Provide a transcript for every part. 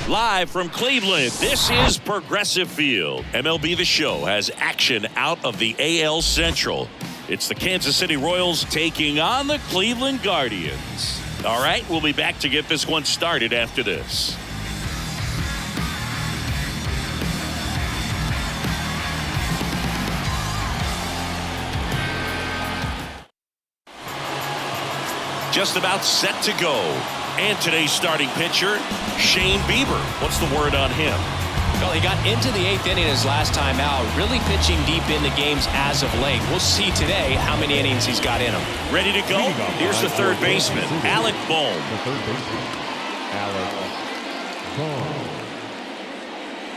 Live from Cleveland, this is Progressive Field. MLB The Show has action out of the AL Central. It's the Kansas City Royals taking on the Cleveland Guardians. All right, we'll be back to get this one started after this. Just about set to go. And today's starting pitcher, Shane Bieber. What's the word on him? Well, he got into the 8th inning his last time out, really pitching deep into games as of late. We'll see today how many innings he's got in him. Ready to go? Here's the third baseman, Alec Bohm.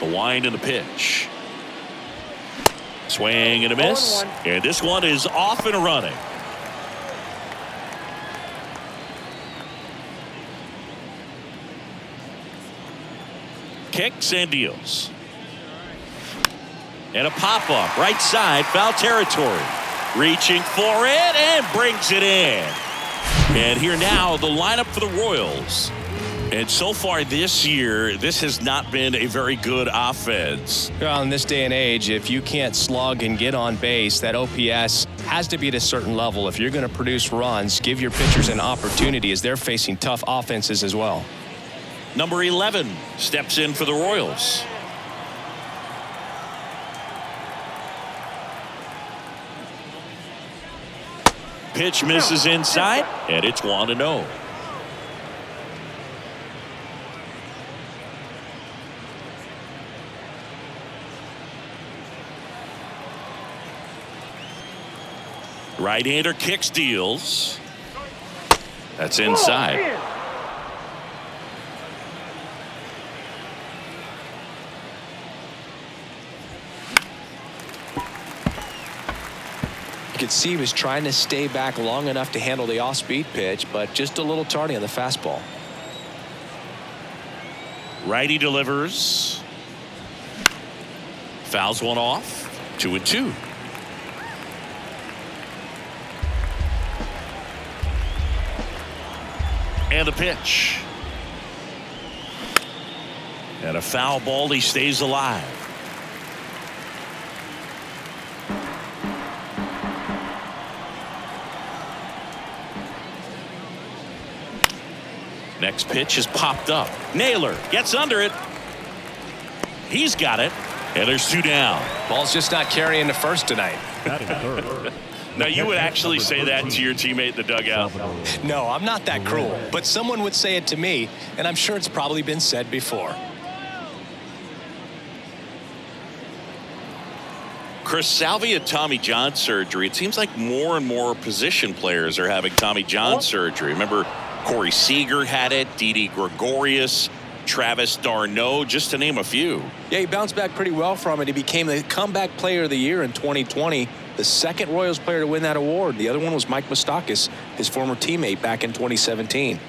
The wind and the pitch. Swing and a miss. And this one is off and running. Kicks and deals. And a pop-up right side, foul territory. Reaching for it and brings it in. And here now the lineup for the Royals. And so far this year, this has not been a very good offense. Well, in this day and age, if you can't slug and get on base, that OPS has to be at a certain level. If you're going to produce runs, give your pitchers an opportunity as they're facing tough offenses as well. Number 11 steps in for the Royals. Pitch misses inside, and it's 1-0. Right-hander kicks, deals. That's inside. You could see he was trying to stay back long enough to handle the off-speed pitch, but just a little tardy on the fastball. Righty delivers. Fouls one off. 2-2. And a pitch. And a foul ball. He stays alive. Next pitch is popped up. Naylor gets under it. He's got it. And there's 2 down. Ball's just not carrying to first tonight. Now, you would actually say that to your teammate in the dugout? No, I'm not that cruel. But someone would say it to me, and I'm sure it's probably been said before. Chris, salvia Tommy John surgery. It seems like more and more position players are having Tommy John surgery. Remember, Corey Seager had it, Didi Gregorius, Travis d'Arnaud, just to name a few. Yeah, he bounced back pretty well from it. He became the comeback player of the year in 2020, the second Royals player to win that award. The other one was Mike Moustakas, his former teammate back in 2017.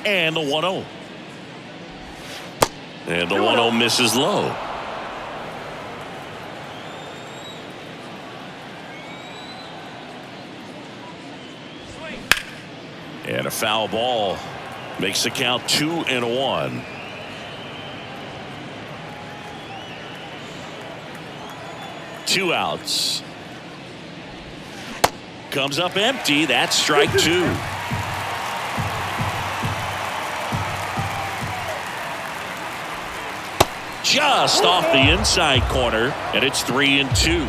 And the 1-0. And the 1-0 misses low. And a foul ball makes the count 2-1. Two outs. Comes up empty. That's strike 2. Just off the inside corner, and it's 3-2.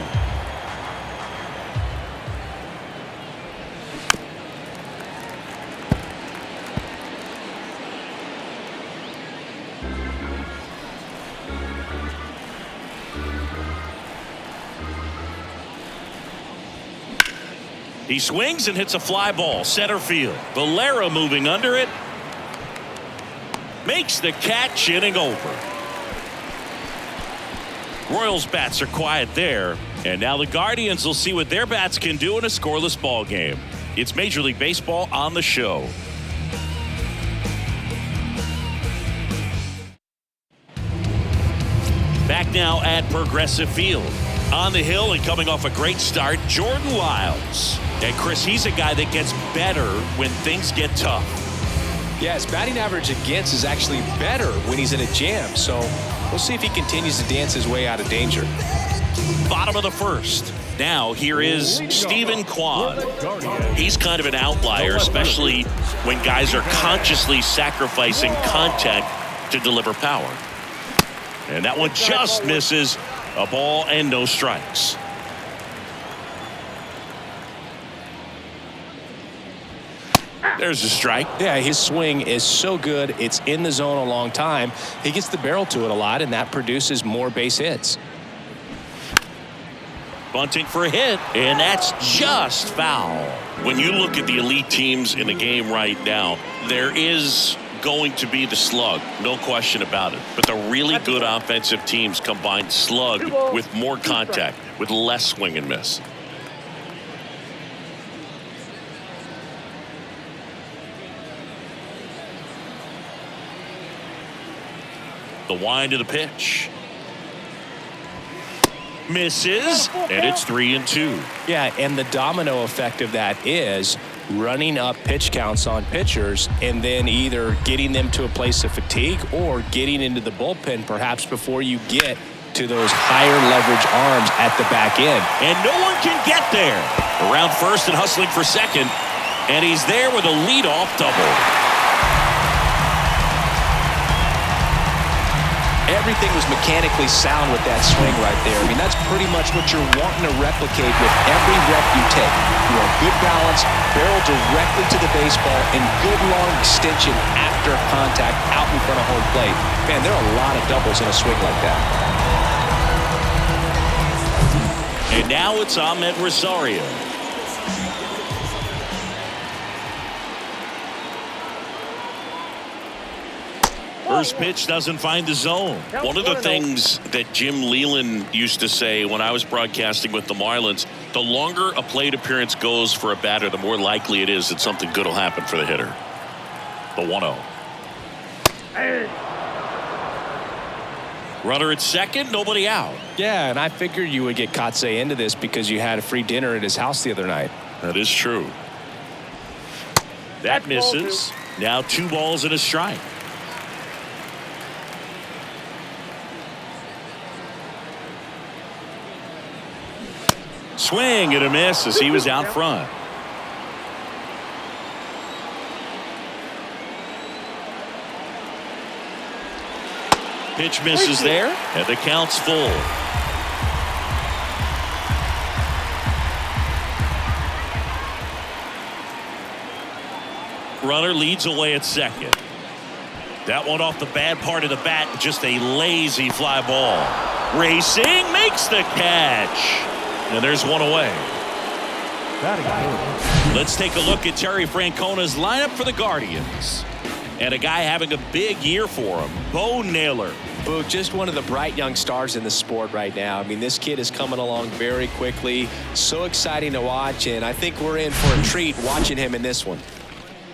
He swings and hits a fly ball, center field. Valera moving under it. Makes the catch, inning over. Royals bats are quiet there. And now the Guardians will see what their bats can do in a scoreless ball game. It's Major League Baseball on the show. Back now at Progressive Field. On the hill and coming off a great start, Jordan Lyles. And Chris, he's a guy that gets better when things get tough. Yeah, his batting average against is actually better when he's in a jam. So we'll see if he continues to dance his way out of danger. Bottom of the first. Now here is Stephen Kwan. He's kind of an outlier, especially when guys are consciously sacrificing contact to deliver power. And that one just misses. A ball and no strikes. There's a strike. Yeah, his swing is so good. It's in the zone a long time. He gets the barrel to it a lot, and that produces more base hits. Bunting for a hit, and that's just foul. When you look at the elite teams in the game right now, there is going to be the slug, no question about it. But the really good offensive teams combine slug with more contact, with less swing and miss. The wind of the pitch. Misses, and it's 3-2. Yeah, and the domino effect of that is running up pitch counts on pitchers and then either getting them to a place of fatigue or getting into the bullpen perhaps before you get to those higher leverage arms at the back end. And no one can get there. Around first and hustling for second, and he's there with a leadoff double. Everything was mechanically sound with that swing right there. I mean, that's pretty much what you're wanting to replicate with every rep you take. You want good balance, barrel directly to the baseball, and good long extension after contact out in front of home plate. Man, there are a lot of doubles in a swing like that. And now it's Ahmed Rosario. First pitch doesn't find the zone. One of the things that Jim Leland used to say when I was broadcasting with the Marlins, the longer a plate appearance goes for a batter, the more likely it is that something good will happen for the hitter. The 1-0. Runner at second, nobody out. Yeah, and I figured you would get Kotze into this because you had a free dinner at his house the other night. That is true. That misses. Now 2 balls and a strike. Swing and a miss as he was out front. Pitch misses there, and the count's full. Runner leads away at second. That one off the bad part of the bat, just a lazy fly ball. Racing, makes the catch. And there's one away. Let's take a look at Terry Francona's lineup for the Guardians. And a guy having a big year for him, Bo Naylor. Boo, just one of the bright young stars in the sport right now. I mean, this kid is coming along very quickly. So exciting to watch, and I think we're in for a treat watching him in this one.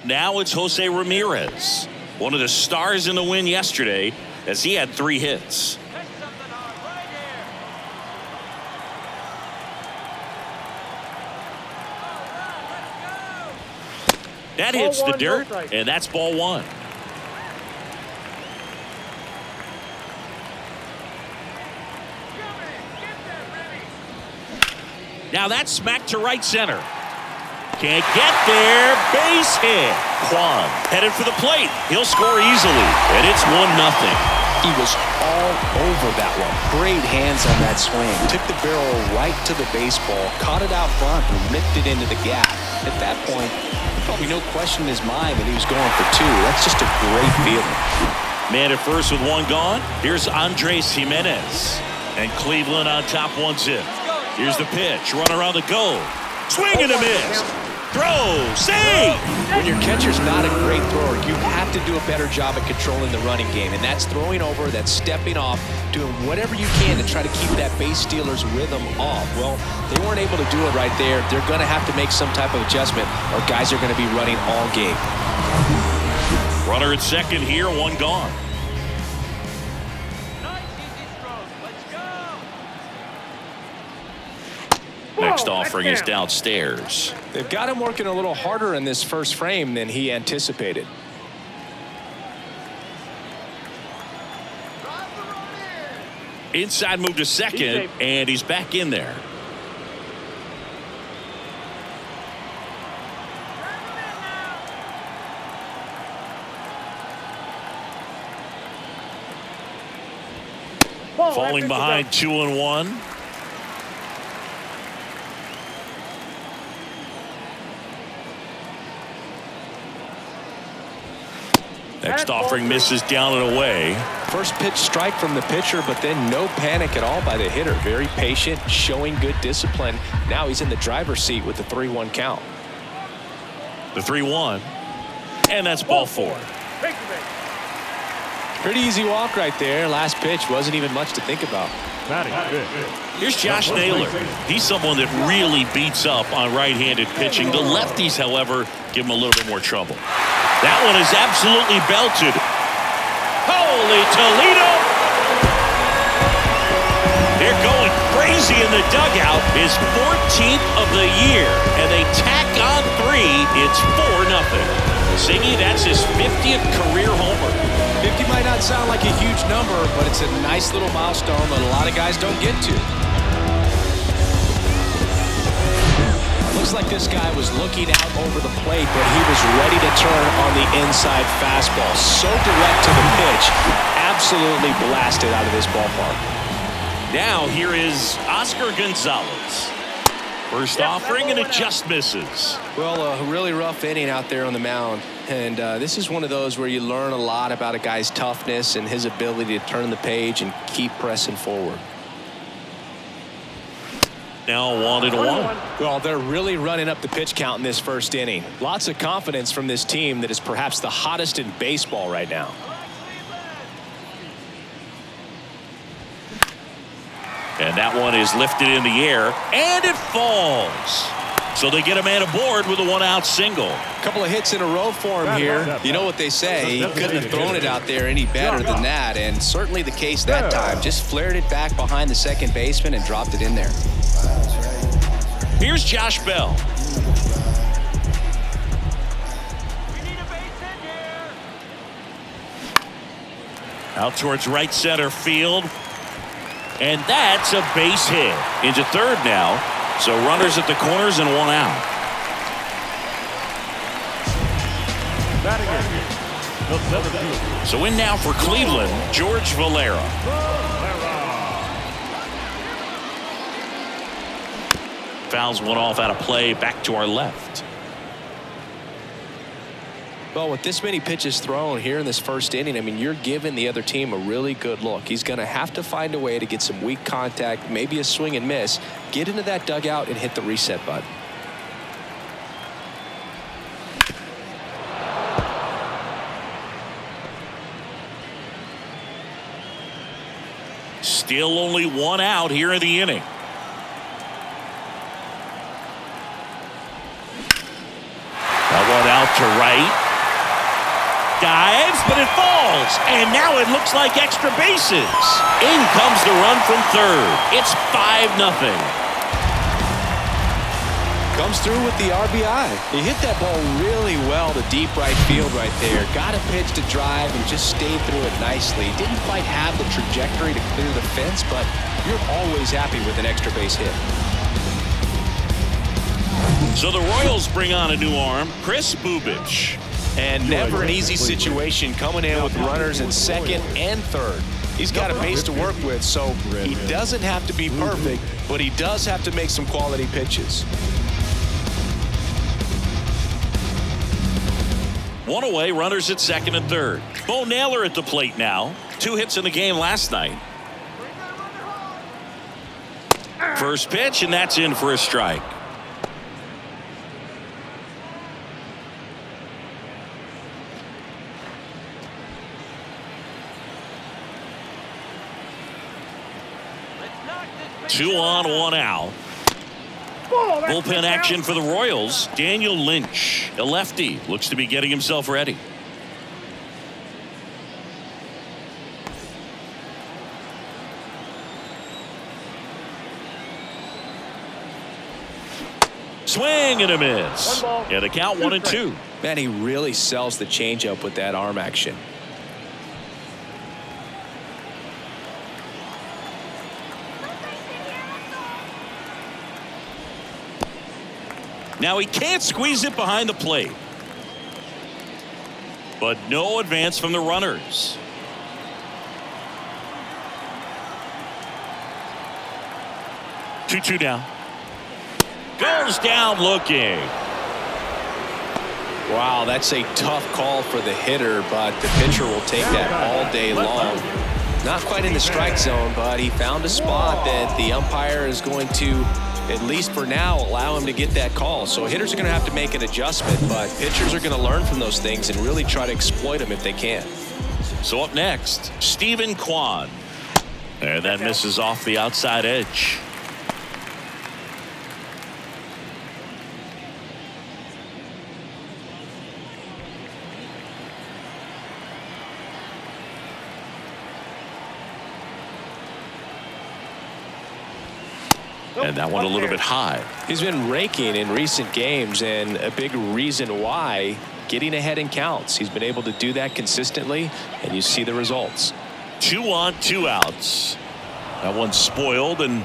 Now it's Jose Ramirez, one of the stars in the win yesterday, as he had 3 hits. That hits the dirt, and that's ball 1. Now that's smacked to right center. Can't get there. Base hit. Kwan headed for the plate. He'll score easily, and it's 1-0. He was all over that one. Great hands on that swing. Took the barrel right to the baseball, caught it out front, and ripped it into the gap. At that point, probably no question in his mind that he was going for 2. That's just a great feeling. Man at first with 1 gone. Here's Andres Jimenez. And Cleveland on top 1-0. Here's the pitch. Runner on the go. Swing and a miss. Throw. Save. When your catcher's not a great thrower, you have to do a better job at controlling the running game. And that's throwing over, that's stepping off, doing whatever you can to try to keep that base stealer's rhythm off. Well, they weren't able to do it right there. They're going to have to make some type of adjustment, or guys are going to be running all game. Runner at second here, 1 gone. Next offering is downstairs. They've got him working a little harder in this first frame than he anticipated. Inside move to second, and he's back in there. Falling behind 2-1. Next offering misses down and away. First pitch strike from the pitcher, but then no panic at all by the hitter. Very patient, showing good discipline. Now he's in the driver's seat with the 3-1 count. The 3-1, and that's ball 4. Pretty easy walk right there. Last pitch wasn't even much to think about. Here's Josh Naylor. He's someone that really beats up on right-handed pitching. The lefties, however, give him a little bit more trouble. That one is absolutely belted. Holy Toledo! They're going crazy in the dugout. His 14th of the year, and they tack on 3. It's 4-0. Siggy, that's his 50th career homer. 50 might not sound like a huge number, but it's a nice little milestone that a lot of guys don't get to. Looks like this guy was looking out over the plate, but he was ready to turn on the inside fastball. So direct to the pitch, absolutely blasted out of this ballpark. Now here is Oscar Gonzalez. First offering, and it just misses. Well, a really rough inning out there on the mound. And this is one of those where you learn a lot about a guy's toughness and his ability to turn the page and keep pressing forward. Now 1-1. Well, they're really running up the pitch count in this first inning. Lots of confidence from this team that is perhaps the hottest in baseball right now. And that one is lifted in the air, and it falls. So they get a man aboard with a 1-out single. A couple of hits in a row for him here. You know what they say, he couldn't have thrown it out there any better than that, and certainly the case that time. Just flared it back behind the second baseman and dropped it in there. Here's Josh Bell. Out towards right center field. And that's a base hit. Into third now. So runners at the corners and 1 out. So in now for Cleveland, George Valera. Fouls one off out of play, back to our left. Well, with this many pitches thrown here in this first inning, I mean, you're giving the other team a really good look. He's going to have to find a way to get some weak contact, maybe a swing and miss, get into that dugout and hit the reset button. Still only 1 out here in the inning. That one out to right. Dives, but it falls, and now it looks like extra bases. In comes the run from third. It's 5-0. Comes through with the RBI. He hit that ball really well to deep right field right there. Got a pitch to drive and just stayed through it nicely. Didn't quite have the trajectory to clear the fence, but you're always happy with an extra base hit. So the Royals bring on a new arm, Chris Bubich. And never an easy situation coming in with runners in second and third. He's got a base to work with, so he doesn't have to be perfect, but he does have to make some quality pitches. 1 away, runners at second and third. Bo Naylor at the plate now. 2 hits in the game last night. First pitch, and that's in for a strike. Two on, 1 out. Bullpen action for the Royals. Daniel Lynch, a lefty, looks to be getting himself ready. Swing and a miss. Yeah, the count 1-2. Man, he really sells the changeup with that arm action. Now he can't squeeze it behind the plate. But no advance from the runners. Two down. Goes down looking. Wow, that's a tough call for the hitter, but the pitcher will take that all day long. Not quite in the strike zone, but he found a spot that the umpire is going to, at least for now, allow him to get that call. So hitters are going to have to make an adjustment, but pitchers are going to learn from those things and really try to exploit them if they can. So up next, Stephen Kwan. And that misses off the outside edge. And that one a little bit high. He's been raking in recent games, and a big reason why, getting ahead in counts. He's been able to do that consistently, and you see the results. 2 on, 2 outs. That one's spoiled, and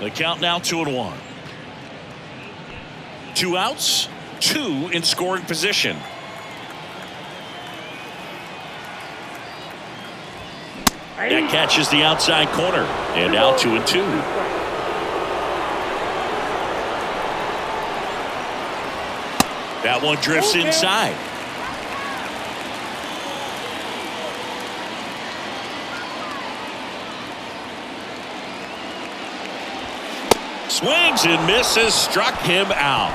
the count now 2-1. 2 outs, 2 in scoring position. That catches the outside corner, and now 2-2. That one drifts inside. Swings and misses, struck him out.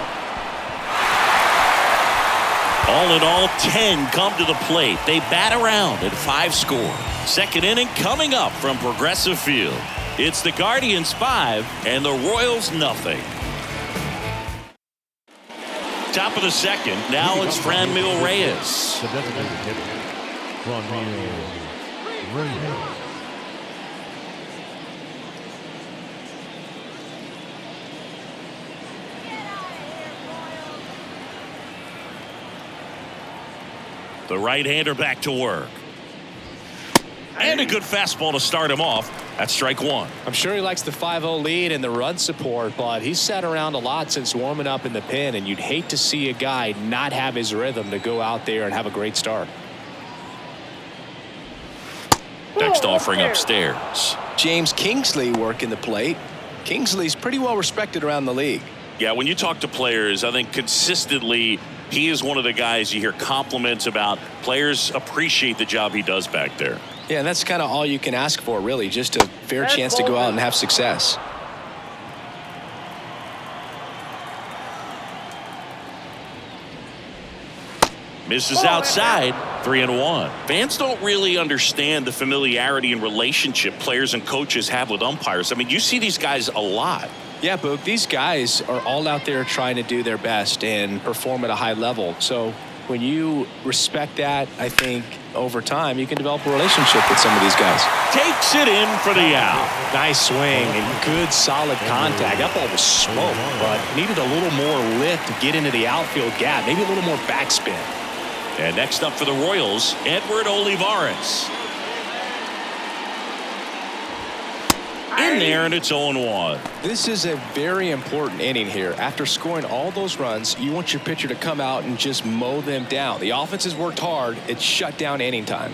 All in all, 10 come to the plate. They bat around and 5 score. Second inning coming up from Progressive Field. It's the Guardians 5 and the Royals nothing. Top of the second. Now it's Franmil Reyes. The designated hitter, Franmil Reyes. The right-hander back to work. And a good fastball to start him off. That's strike 1. I'm sure he likes the 5-0 lead and the run support, but he's sat around a lot since warming up in the pen, and you'd hate to see a guy not have his rhythm to go out there and have a great start. Next offering upstairs. James Kingsley working the plate. Kingsley's pretty well respected around the league. Yeah, when you talk to players, I think consistently he is one of the guys you hear compliments about. Players appreciate the job he does back there. Yeah, and that's kind of all you can ask for, really, just a fair chance to go out and have success. Misses outside, 3-1. Fans don't really understand the familiarity and relationship players and coaches have with umpires. I mean, you see these guys a lot. Yeah, Boog, these guys are all out there trying to do their best and perform at a high level. So when you respect that, I think over time you can develop a relationship with some of these guys. Takes it in for the out. Nice swing and good solid contact. That ball was smoked, but needed a little more lift to get into the outfield gap. Maybe a little more backspin. And next up for the Royals, Edward Olivares. In there, and it's 0-1. This is a very important inning here. After scoring all those runs, you want your pitcher to come out and just mow them down. The offense has worked hard. It's shut down inning time.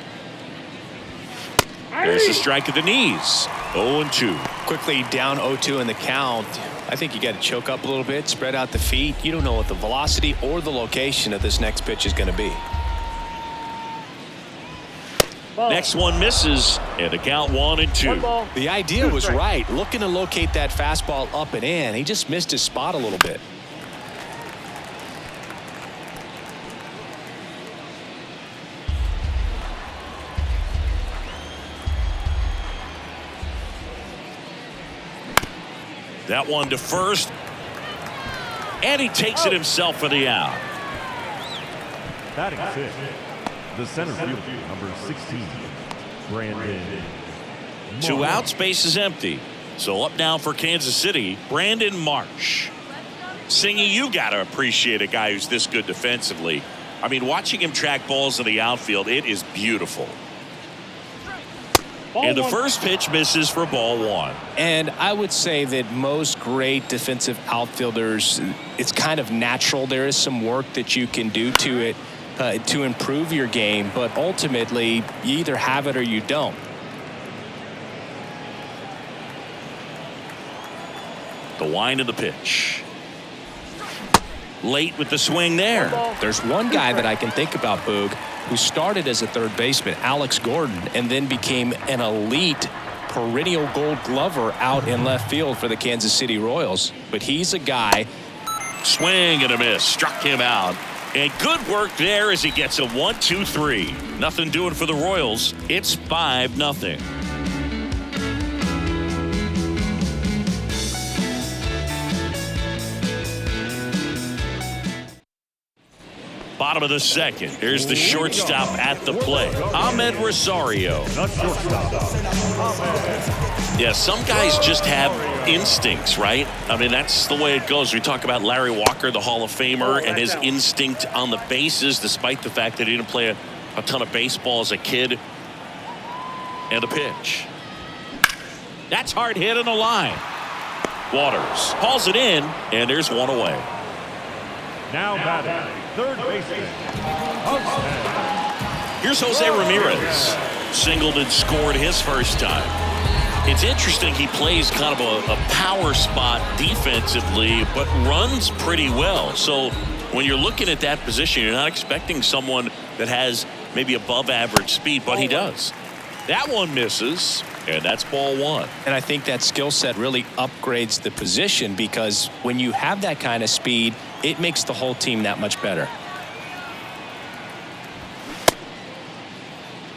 There's a strike at the knees. 0-2. Quickly down 0-2 in the count. I think you got to choke up a little bit, spread out the feet. You don't know what the velocity or the location of this next pitch is going to be. Next one misses, and the count 1-2. The idea was right, looking to locate that fastball up and in. He just missed his spot a little bit. That one to first, and he takes it himself for the out. Batting fifth, the center fielder, number 16, Brandon. 2 outs, base is empty. So up now for Kansas City, Brandon Marsh. Singy, you got to appreciate a guy who's this good defensively. I mean, watching him track balls in the outfield, it is beautiful. And the first pitch misses for ball one. And I would say that most great defensive outfielders, it's kind of natural. There is some work that you can do to it to improve your game, but ultimately you either have it or you don't. The wind of the pitch. Late with the swing there. There's one guy that I can think about, Boog, who started as a third baseman, Alex Gordon, and then became an elite perennial Gold Glover out in left field for the Kansas City Royals. But he's a guy. Swing and a miss. Struck him out. And good work there as he gets a 1-2-3. Nothing doing for the Royals. It's 5-0. Bottom of the second. Here's the shortstop at the plate, Ahmed Rosario. Yeah, some guys just have instincts, right? I mean, that's the way it goes. We talk about Larry Walker, the Hall of Famer, and his instinct on the bases, despite the fact that he didn't play a ton of baseball as a kid. And a pitch. That's hard hit in the line. Waters hauls it in, and there's one away. Now batting, third baseman. Here's Jose Ramirez. Singled and scored his first time. It's interesting, he plays kind of a power spot defensively, but runs pretty well. So when you're looking at that position, you're not expecting someone that has maybe above average speed, but he does. That one misses, and that's ball one. And I think that skill set really upgrades the position, because when you have that kind of speed, it makes the whole team that much better.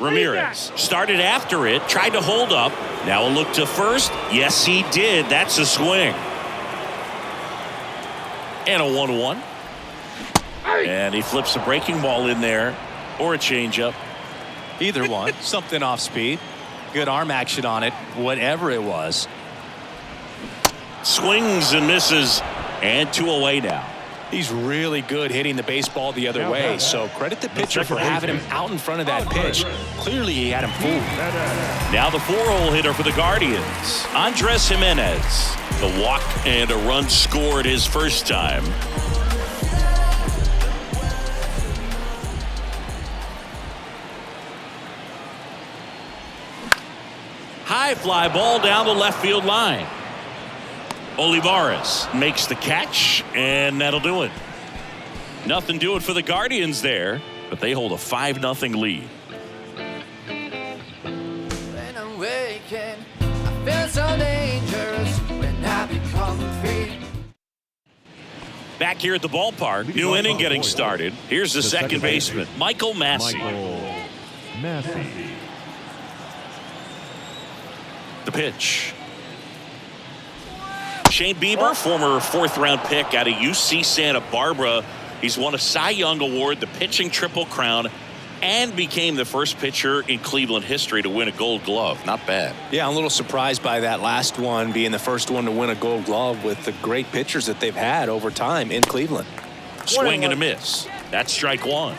Ramirez started after it, tried to hold up. Now a look to first. Yes, he did. That's a swing. And a 1-1. And he flips a breaking ball in there, or a changeup. Either one. Something off speed. Good arm action on it, whatever it was. Swings and misses, and 2 away now. He's really good hitting the baseball the other way, so credit the pitcher for having him out in front of that pitch. Clearly he had him fooled. Now the 4-hole hitter for the Guardians, Andres Jimenez. The walk and a run scored his first time. High fly ball down the left field line. Olivares makes the catch, and that'll do it. Nothing doing for the Guardians there, but they hold a 5-0 lead. When I'm waking, I feel so dangerous when I become free. Back here at the ballpark, new inning getting started. Here's the second baseman, Michael Massey. The pitch. Shane Bieber, former 4th-round pick out of UC Santa Barbara. He's won a Cy Young Award, the pitching Triple Crown, and became the first pitcher in Cleveland history to win a Gold Glove. Not bad. Yeah, I'm a little surprised by that last one being the first one to win a Gold Glove with the great pitchers that they've had over time in Cleveland. Swing and a miss. That's strike one.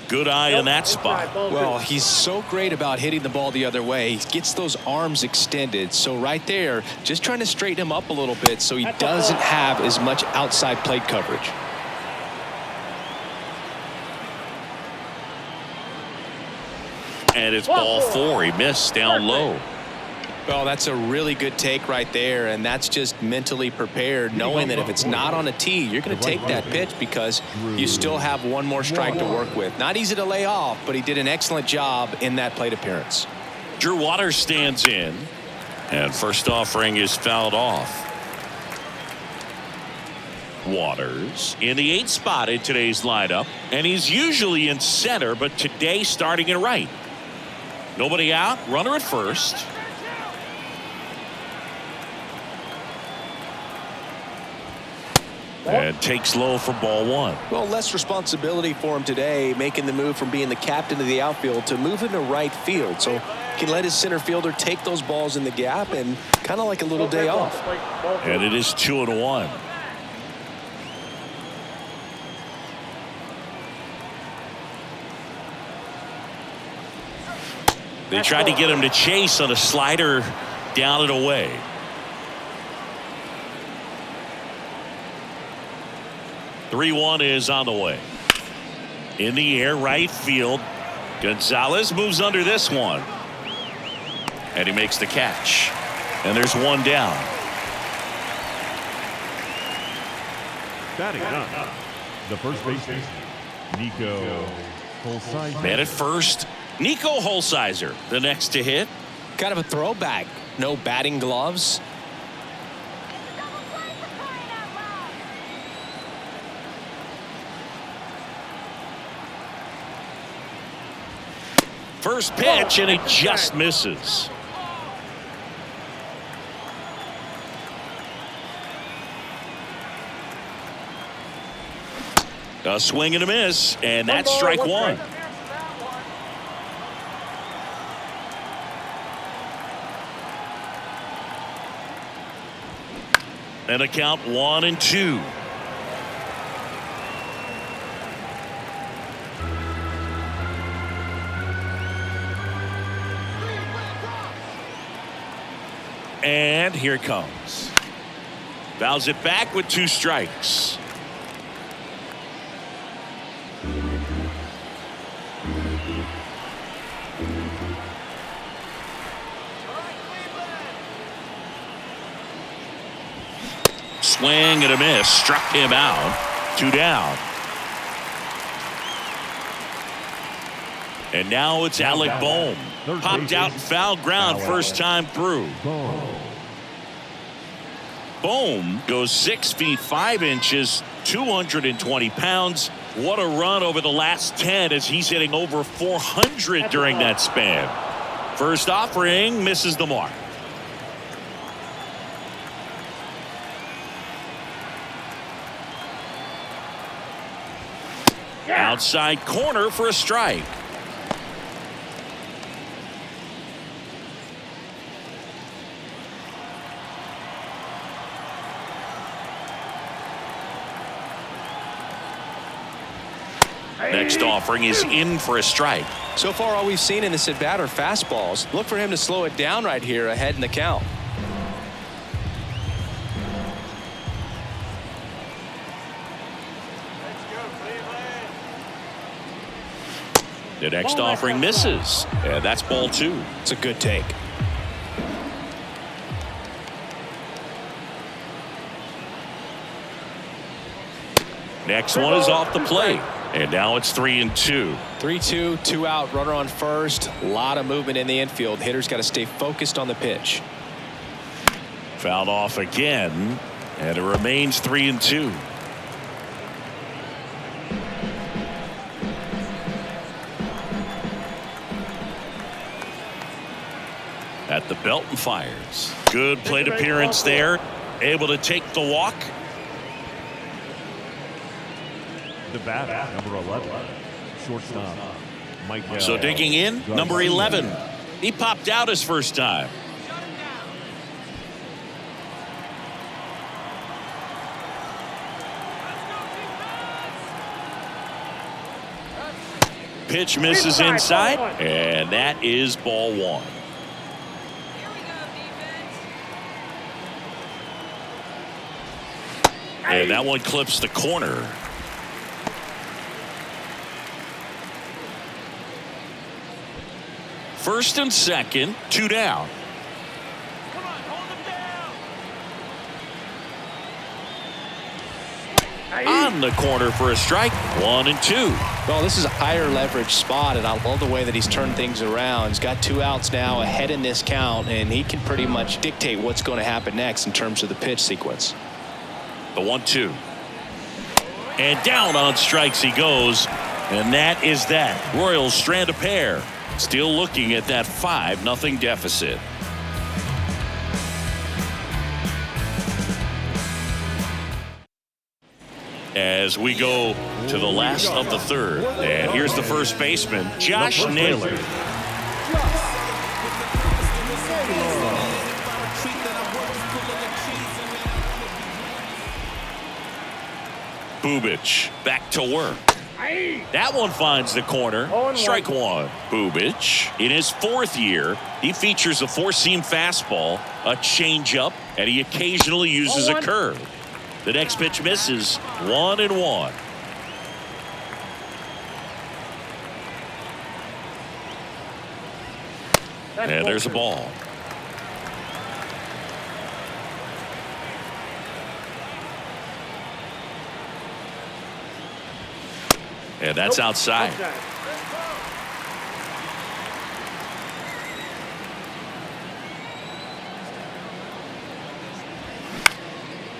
Good eye in that spot. Well, he's so great about hitting the ball the other way. He gets those arms extended. So right there, just trying to straighten him up a little bit so he doesn't have as much outside plate coverage. And it's ball 4. He missed down low. Well, that's a really good take right there, and that's just mentally prepared, knowing that if it's not on a tee, you're going to take that pitch because you still have one more strike to work with. Not easy to lay off, but he did an excellent job in that plate appearance. Drew Waters stands in, and first offering is fouled off. Waters in the 8th spot in today's lineup, and he's usually in center, but today starting in right. Nobody out, runner at first. And takes low for ball one. Well, less responsibility for him today, making the move from being the captain of the outfield to moving to right field. So he can let his center fielder take those balls in the gap and kind of like a little day off. And it is 2-1. They tried to get him to chase on a slider down and away. Three-1 is on the way. In the air, right field. Gonzalez moves under this one. And he makes the catch. And there's one down. Batting up, the first baseman, Nico Holsizer. Man at first, Nico Holsizer, the next to hit. Kind of a throwback. No batting gloves. First pitch, and it just misses. A swing and a miss, and that's strike one. And a count 1-2. And here it comes. Fouls it back with 2 strikes. Swing and a miss. Struck him out. 2 down. And now it's Alec Bohm. Popped out in foul ground first time through. Bohm goes 6 feet 5 inches, 220 pounds. What a run over the last 10 as he's hitting over 400 during that span. First offering misses the mark. Outside corner for a strike. Next offering is in for a strike. So far, all we've seen in this at bat are fastballs. Look for him to slow it down right here ahead in the count. The next offering misses, and that's ball 2. It's a good take. Next one is off the plate, and now it's 3-2. 3-2, 2 out, runner on first. A lot of movement in the infield. Hitter's got to stay focused on the pitch. Fouled off again, and it remains 3-2. At the belt and fires. Good plate appearance there. Able to take the walk. The bat, number 11, shortstop, Mike. So digging in, number 11. He popped out his first time. Pitch misses inside, and that is ball 1. And that one clips the corner. First and second, 2 down. On the corner for a strike, 1-2. Well, this is a higher leverage spot, and I love the way that he's turned things around. He's got 2 outs now ahead in this count, and he can pretty much dictate what's going to happen next in terms of the pitch sequence. The 1-2. And down on strikes he goes. And that is that. Royals strand a pair. Still looking at that 5-0 deficit. as we go to the last of the third. And here's the first baseman, Josh Naylor. Bubic back to work. That one finds the corner. Strike one. Bubic, in his fourth year, he features a four-seam fastball, a changeup, and he occasionally uses a curve. The next pitch misses. 1-1. And there's a ball. And that's outside.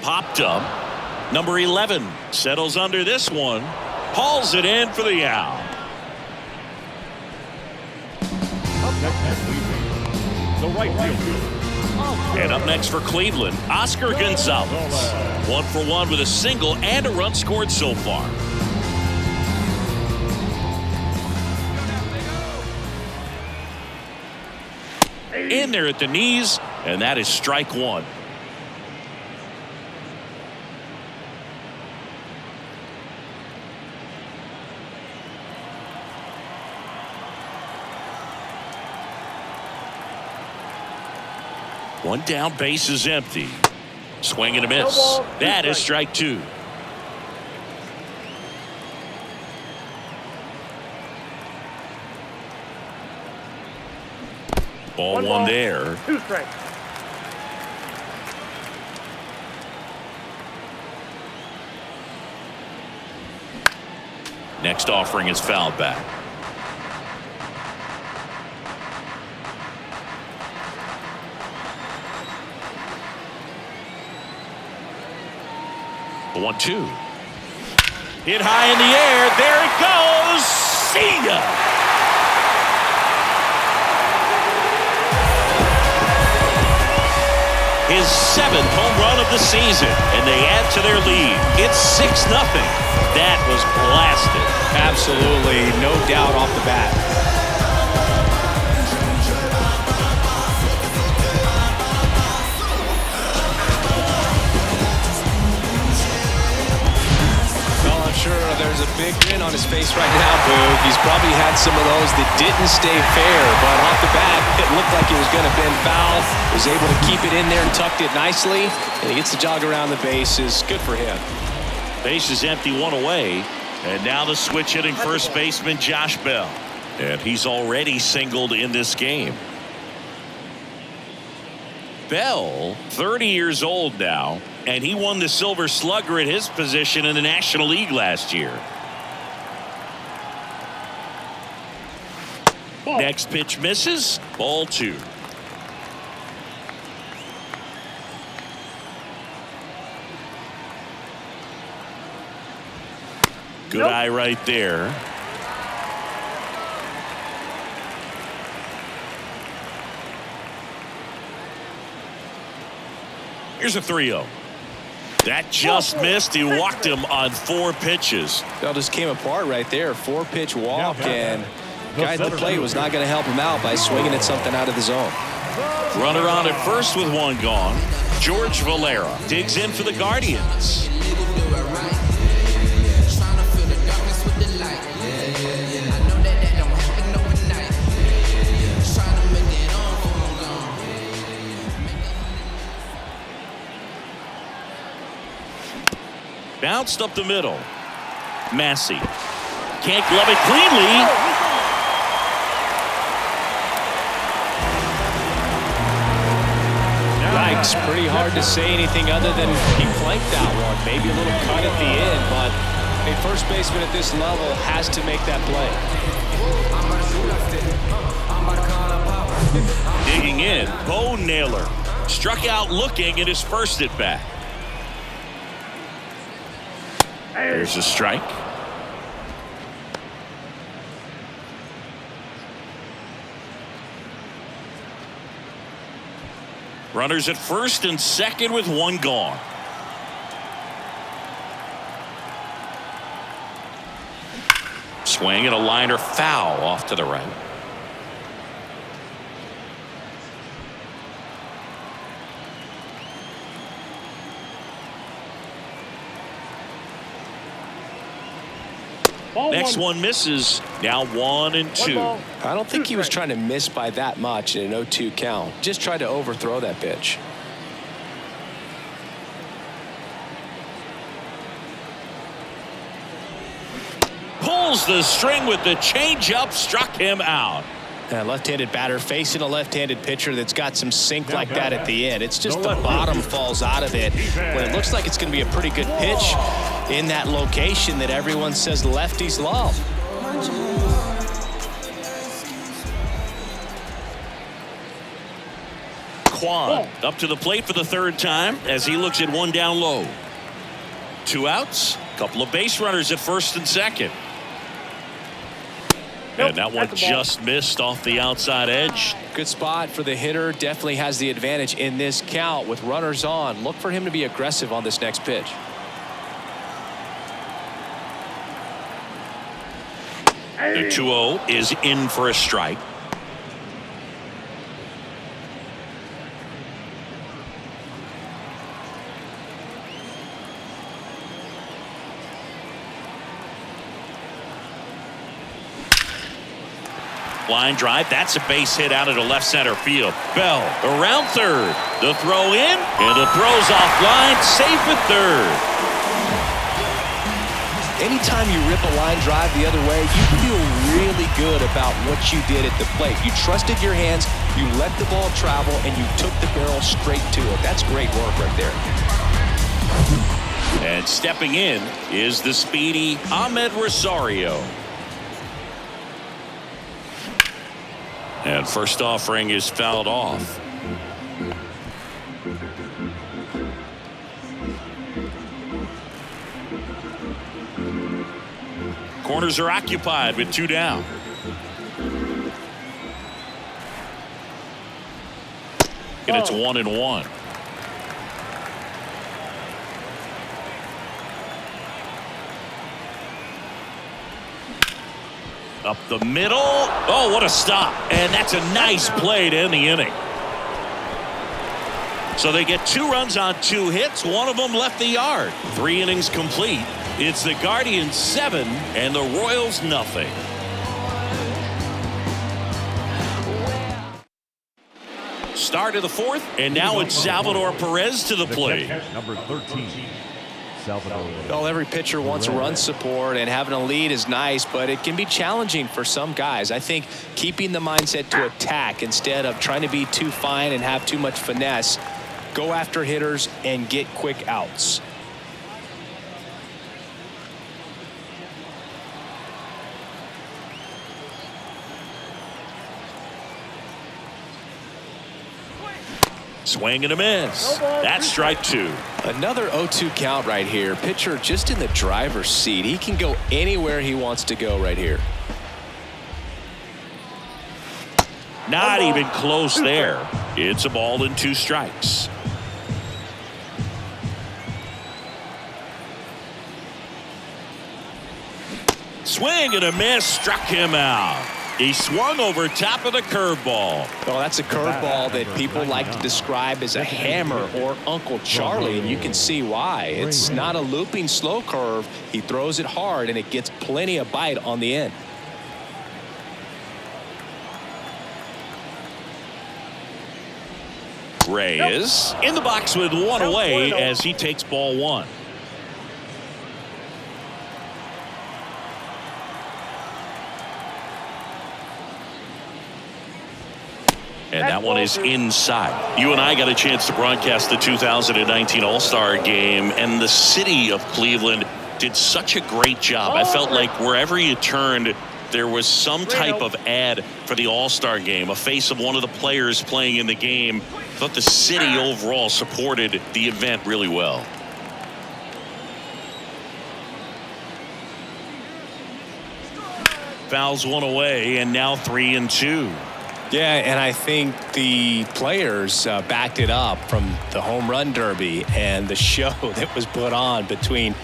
Popped up. Number 11 settles under this one. Hauls it in for the out. The right fielder. And up next for Cleveland, Oscar Gonzalez. 1 for 1 with a single and a run scored so far. In there at the knees, and that is strike one. One down, base is empty. Swing and a miss. That is strike two. Ball one there. 2 strikes. Next offering is fouled back. The 1-2. Hit high in the air. There it goes. See ya. His 7th home run of the season, and they add to their lead. It's 6-0. That was blasted. Absolutely, no doubt off the bat. Well, I'm sure there's a big grin on his face right now, Boog. He's probably had some of those that didn't stay fair, but off the bat, it looked like it was going to bend foul. Was able to keep it in there and tucked it nicely, and he gets the jog around the bases. Good for him. Base is empty, one away, and now the switch hitting first baseman Josh Bell, and he's already singled in this game. Bell, 30 years old now, and he won the Silver Slugger at his position in the National League last year. Next pitch misses. Ball 2. Good eye right there. Here's a 3-0. That just missed. He walked him on 4 pitches. That just came apart right there. 4-pitch walk, and guy at the plate was not going to help him out by swinging at something out of the zone. Runner on at first with one gone. George Valera digs in for the Guardians. Bounced up the middle. Massey can't glove it cleanly. Yikes, pretty hard to say anything other than he flanked that one. Maybe a little cut at the end, but a first baseman at this level has to make that play. Digging in, Bo Naylor struck out looking at his first at bat. There's a strike. Runners at first and second with one gone. Swing and a liner foul off to the right. Next one misses. Now 1-2. I don't think he was trying to miss by that much in an 0-2 count. Just tried to overthrow that pitch. Pulls the string with the changeup, struck him out. A left-handed batter facing a left-handed pitcher that's got some sink like that at the end. It's just the bottom falls out of it when it looks like it's going to be a pretty good pitch in that location that everyone says lefties love. Kwan up to the plate for the third time as he looks at one down low. 2 outs, couple of base runners at first and second. And that one just missed off the outside edge. Good spot for the hitter. Definitely has the advantage in this count with runners on. Look for him to be aggressive on this next pitch. The 2-0 is in for a strike. Line drive. That's a base hit out into left center field. Bell around third. The throw in, and the throw's offline. Safe at third. Anytime you rip a line drive the other way, you feel really good about what you did at the plate. You trusted your hands, you let the ball travel, and you took the barrel straight to it. That's great work right there. And stepping in is the speedy Ahmed Rosario. And first offering is fouled off. Corners are occupied with 2 down. And it's 1-1. Up the middle. Oh, what a stop. And that's a nice play to end the inning. So they get 2 runs on 2 hits. One of them left the yard. 3 innings complete. It's the Guardians 7 and the Royals nothing. Start of the 4th, and now it's Salvador Perez to the plate. Number 13. Well, every pitcher wants run support, and having a lead is nice, but it can be challenging for some guys. I think keeping the mindset to attack instead of trying to be too fine and have too much finesse, go after hitters and get quick outs. Swing and a miss. That's strike 2. Another 0-2 count right here. Pitcher just in the driver's seat. He can go anywhere he wants to go right here. Not even close there. It's a ball and 2 strikes. Swing and a miss. Struck him out. He swung over top of the curveball. Well, that's a curveball that people like to describe as a hammer or Uncle Charlie, and you can see why. It's not a looping slow curve. He throws it hard, and it gets plenty of bite on the end. Reyes in the box with 1 away as he takes ball 1. And that one is inside. You and I got a chance to broadcast the 2019 All-Star Game, and the city of Cleveland did such a great job. I felt like wherever you turned, there was some type of ad for the All-Star Game, a face of one of the players playing in the game. I thought the city overall supported the event really well. Fouls 1 away, and now 3-2. Yeah, and I think the players backed it up from the home run derby and the show that was put on between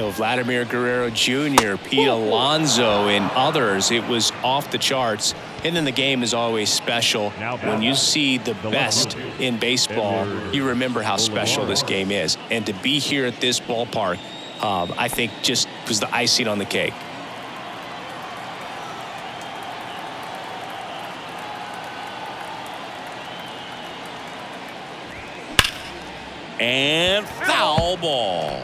Vladimir Guerrero Jr., Pete Alonso, and others. It was off the charts. And then the game is always special. When you see the best in baseball, you remember how special this game is. And to be here at this ballpark, I think just was the icing on the cake. And foul ball.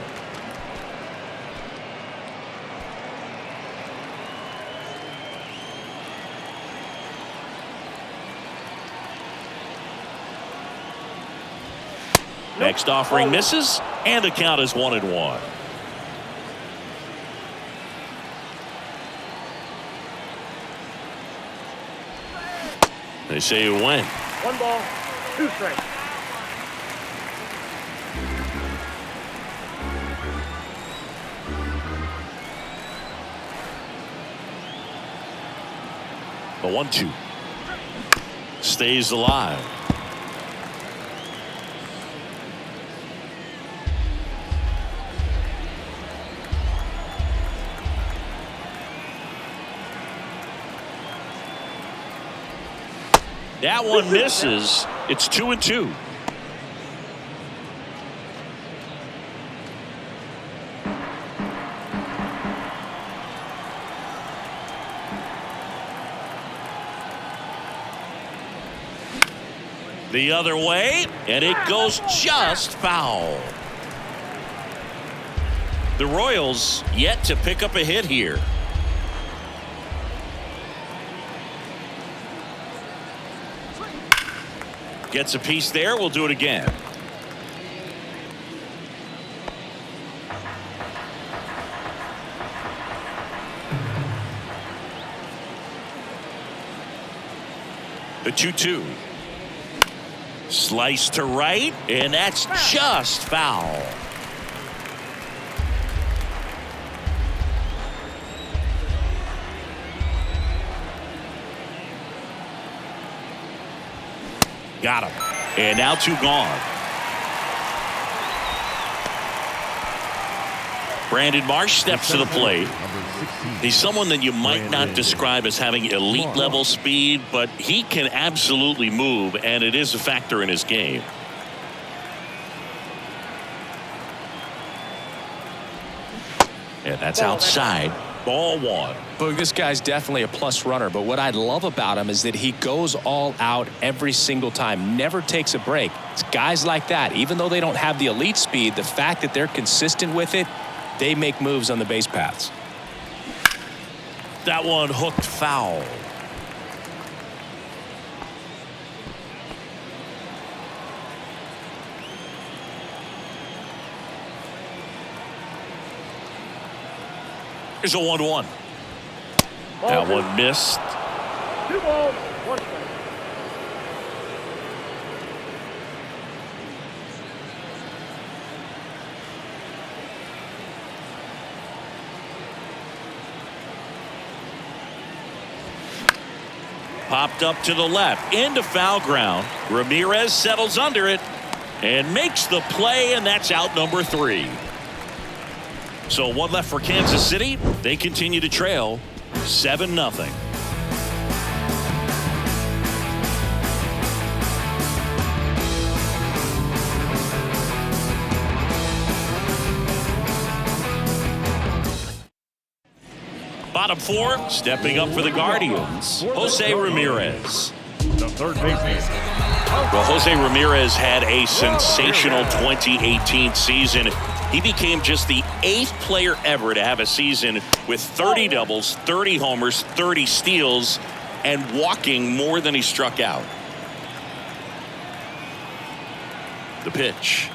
Next offering misses, and the count is 1-1. They say you win. 1 ball, 2 strikes. The 1-2 stays alive. That one misses. It's 2-2. The other way, and it goes just foul. The Royals yet to pick up a hit here. Gets a piece there. We'll do it again. The 2-2. Slice to right, and that's just foul. Got him. And now 2 gone. Brandon Marsh steps to the plate. He's someone that you might not describe as having elite level speed, but he can absolutely move, and it is a factor in his game. And that's outside. Ball 1. Look, this guy's definitely a plus runner, but what I love about him is that he goes all out every single time, never takes a break. It's guys like that, even though they don't have the elite speed, the fact that they're consistent with it, they make moves on the base paths. That one hooked foul. Here's a 1-1. That one missed. 2 balls, 1 strike. Popped up to the left into foul ground. Ramirez settles under it and makes the play, and that's out number 3. So 1 left for Kansas City. They continue to trail 7-0. Bottom 4, stepping up for the Guardians, Jose Ramirez. The third baseman. Well, Jose Ramirez had a sensational 2018 season. He became just the 8th player ever to have a season with 30 doubles, 30 homers, 30 steals, and walking more than he struck out. The pitch.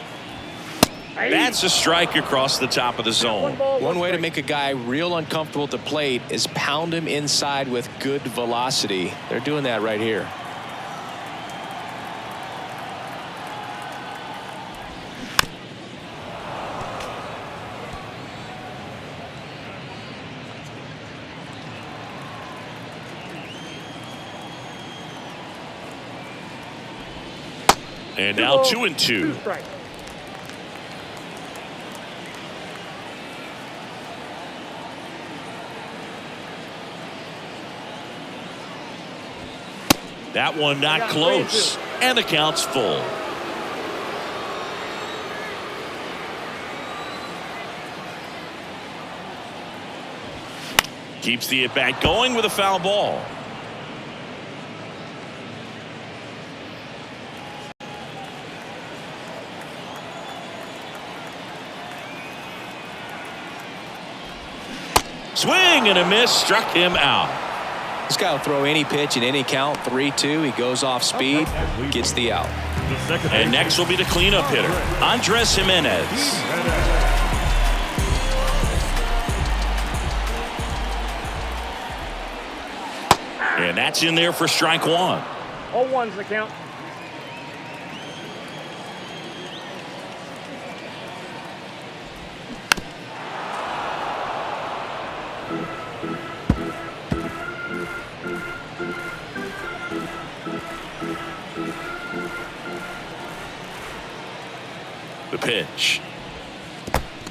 That's a strike across the top of the zone. One way to make a guy real uncomfortable at the plate is pound him inside with good velocity. They're doing that right here. And now 2-2. That one not close. And the count's full. Keeps the at-bat going with a foul ball. Swing and a miss, struck him out. This guy will throw any pitch in any count. 3-2. He goes off speed, gets the out. And next will be the cleanup hitter, Andres Jimenez. And that's in there for strike one. 0-1's the count. The pitch.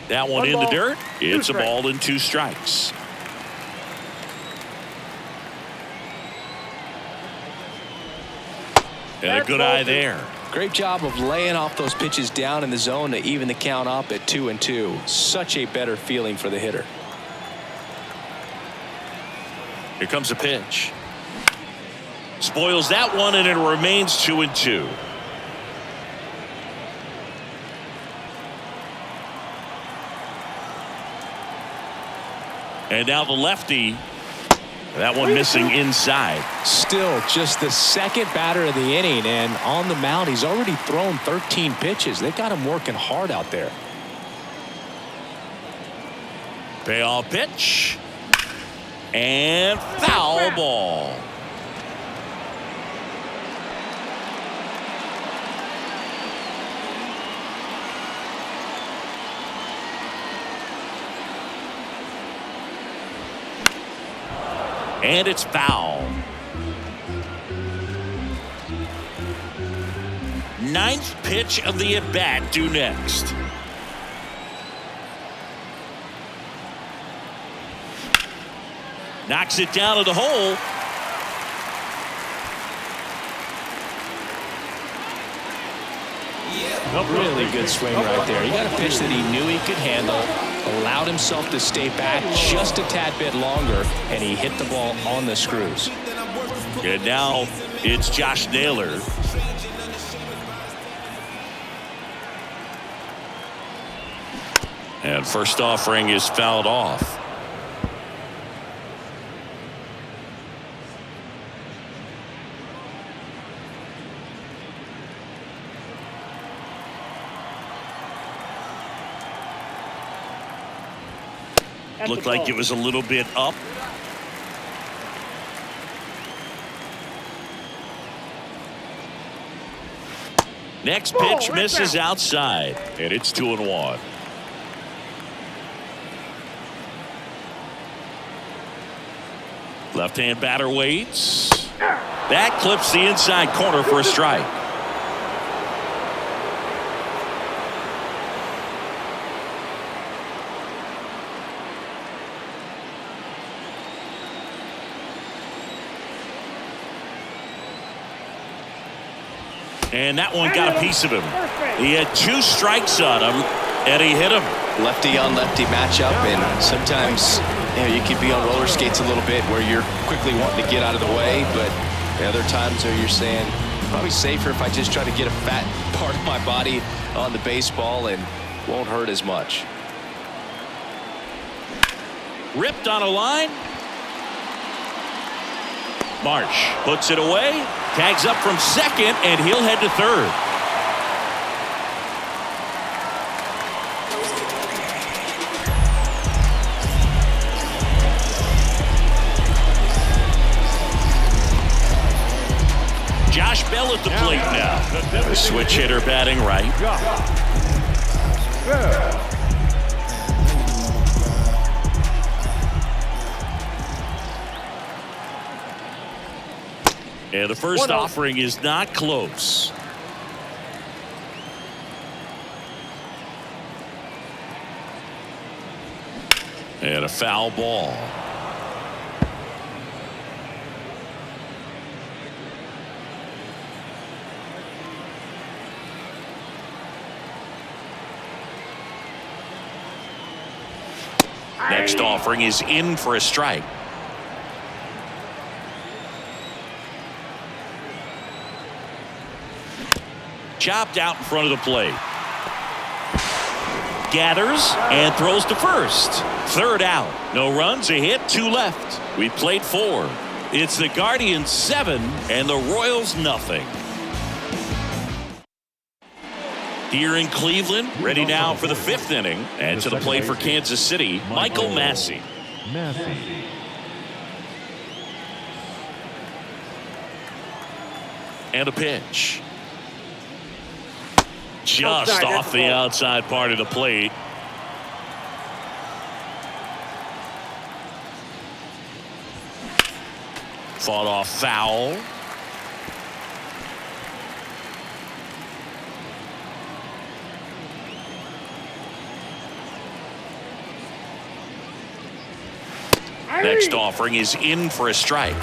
That one in the dirt. It's a ball and 2 strikes. And a good eye there. Great job of laying off those pitches down in the zone to even the count up at 2-2. Such a better feeling for the hitter. Here comes a pitch. Spoils that one, and it remains 2-2. And now the lefty. That one missing inside. Still just the second batter of the inning, and on the mound he's already thrown 13 pitches. They've got him working hard out there. Payoff pitch. And foul ball. And it's foul. 9th pitch of the at-bat due next. Knocks it down to the hole. Really good swing right there. He got a pitch that he knew he could handle, allowed himself to stay back just a tad bit longer, and he hit the ball on the screws. And now it's Josh Naylor. And first offering is fouled off. Looked like it was a little bit up. Next pitch misses outside, and it's 2-1. Left-hand batter waits. That clips the inside corner for a strike. And that one got a piece of him. He had 2 strikes on him, and he hit him. Lefty on lefty matchup, and sometimes you could be on roller skates a little bit where you're quickly wanting to get out of the way, but the other times where you're saying probably safer if I just try to get a fat part of my body on the baseball and won't hurt as much. Ripped on a line. Marsh puts it away, tags up from second, and he'll head to third. Josh Bell at the plate now. The switch hitter batting right. And the first offering is not close. And a foul ball. Next offering is in for a strike. Chopped out in front of the plate. Gathers and throws to first. Third out. No runs, a hit, 2 left. We played 4. It's the Guardians 7 and the Royals nothing. Here in Cleveland, ready now for the 5th inning. And to the plate for Kansas City, Michael Massey. And a pitch. Just off the outside part of the plate. Fought off foul. Next offering is in for a strike.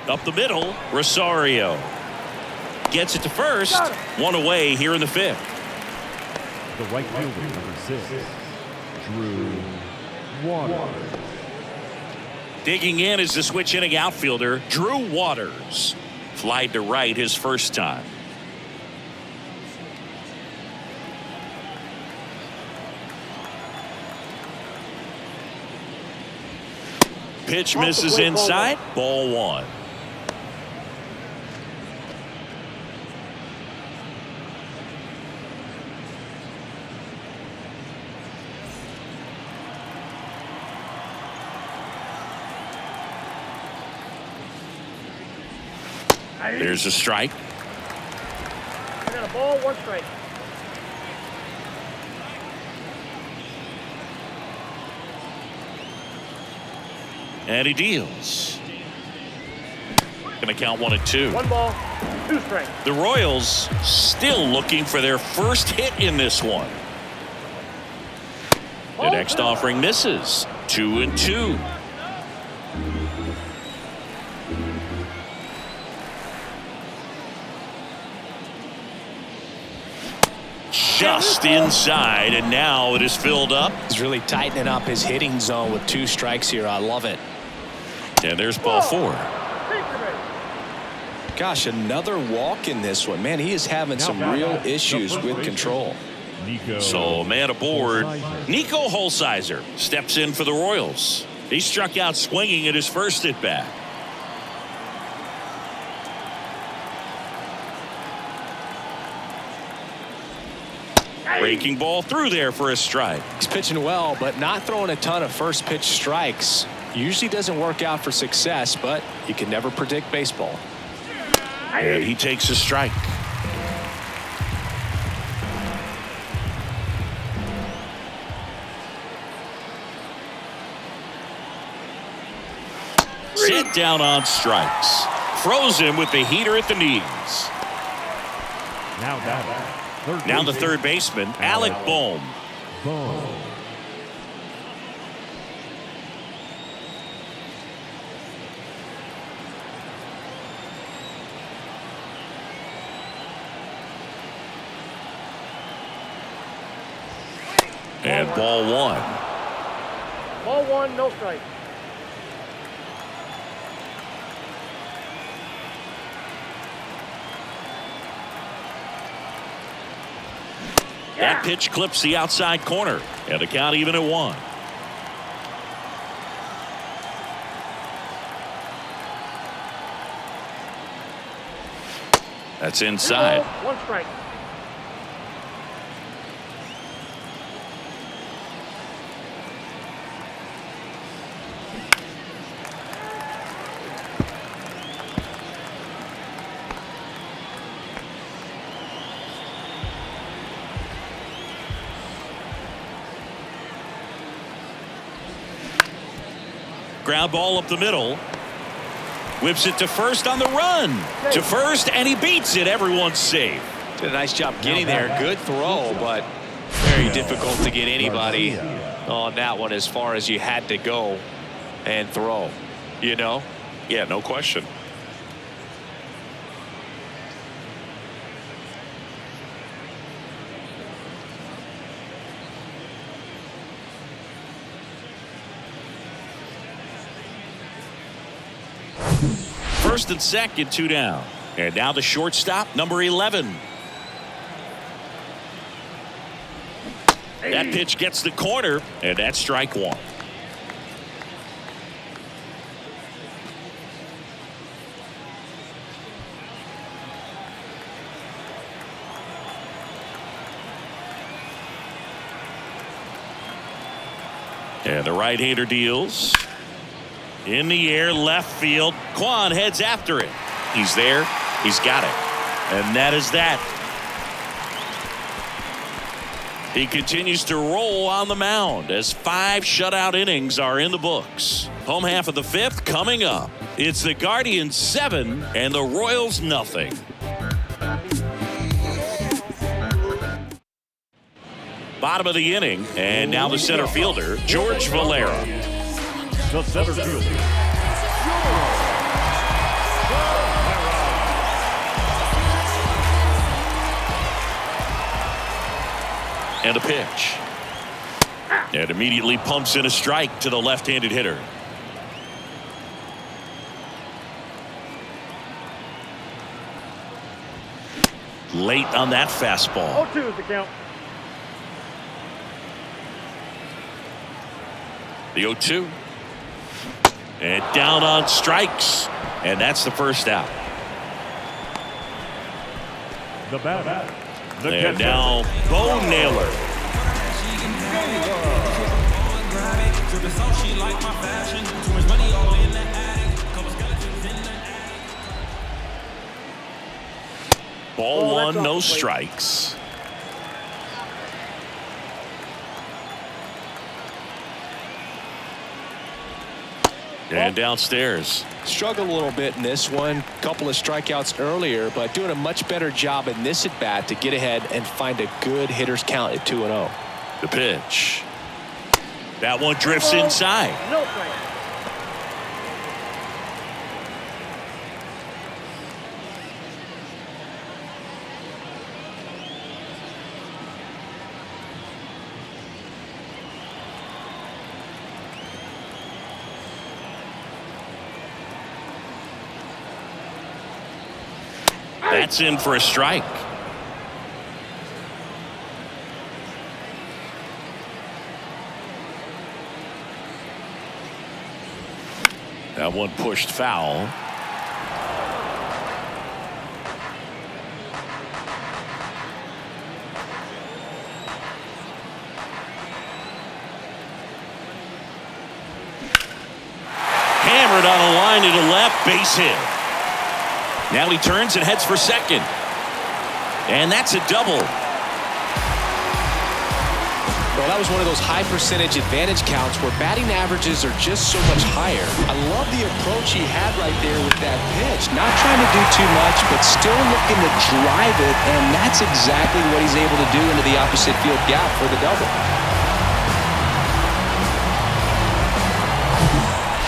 Up the middle, Rosario gets it to first. 1 away here in the 5th. The right fielder, number 6, Drew Waters. Digging in is the switch inning outfielder, Drew Waters. Flied to right his first time. Pitch misses inside, ball 1. There's a strike. I got a ball, 1 strike. And he deals. Gonna count 1 and 2. 1 ball, 2 strikes. The Royals still looking for their first hit in this one. The next offering misses. 2 and 2. Just inside, and now it is filled up. He's really tightening up his hitting zone with 2 strikes here. I love it. And there's ball 4. Gosh, another walk in this one. Man, he is having some real issues with control. So, man aboard. Nico Holsizer steps in for the Royals. He struck out swinging at his first at bat. Breaking ball through there for a strike. He's pitching well, but not throwing a ton of first pitch strikes. Usually doesn't work out for success, but you can never predict baseball. And he takes a strike. Sit down on strikes. Throws him with the heater at the knees. Now the third baseman, Alec Bohm. And ball 1. Ball 1, no strike. That pitch clips the outside corner, and the count even at 1. That's inside. 1 strike. Ground ball up the middle. Whips it to first on the run. To first, and he beats it. Everyone's safe. Did a nice job getting there. Good throw, but very difficult to get anybody on that one as far as you had to go and throw. You know? Yeah, no question. First and second, 2 down. And now the shortstop, number 11. That pitch gets the corner, and that's strike one. And the right-hander deals. In the air, left field. Kwan heads after it. He's there. He's got it. And that is that. He continues to roll on the mound as 5 shutout innings are in the books. Home half of the 5th coming up. It's the Guardians 7 and the Royals nothing. Bottom of the inning, and now the center fielder, George Valera. The center fielder, And a pitch. And immediately pumps in a strike to the left-handed hitter. Late on that fastball. 0-2 is the count. The 0-2. And down on strikes. And that's the first out. the batter, the And catcher. now Bone Nailer. Ball one, no strikes. And downstairs. Struggled a little bit in this one. Couple of strikeouts earlier, but doing a much better job in this at bat to get ahead and find a good hitter's count at 2-0. The pitch. That one drifts inside. No strike. That's in for a strike. That one pushed foul. Hammered on a line to the left, base hit. Now he turns and heads for second. And that's a double. Well, that was one of those high percentage advantage counts where batting averages are just so much higher. I love the approach he had right there with that pitch. Not trying to do too much, but still looking to drive it, and that's exactly what he's able to do into the opposite field gap for the double.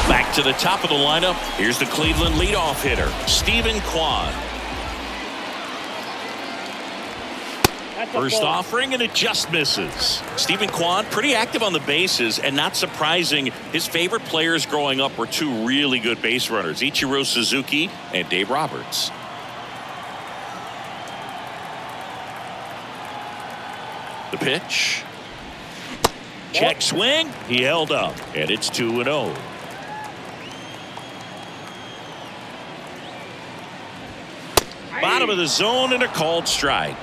Back to the top of the lineup. Here's the Cleveland leadoff hitter, Stephen Kwan. First offering, and it just misses. Stephen Kwan, pretty active on the bases, and not surprising, his favorite players growing up were two really good base runners, Ichiro Suzuki and Dave Roberts. The pitch. Check swing. He held up, and it's 2-0. Bottom of the zone and a called strike.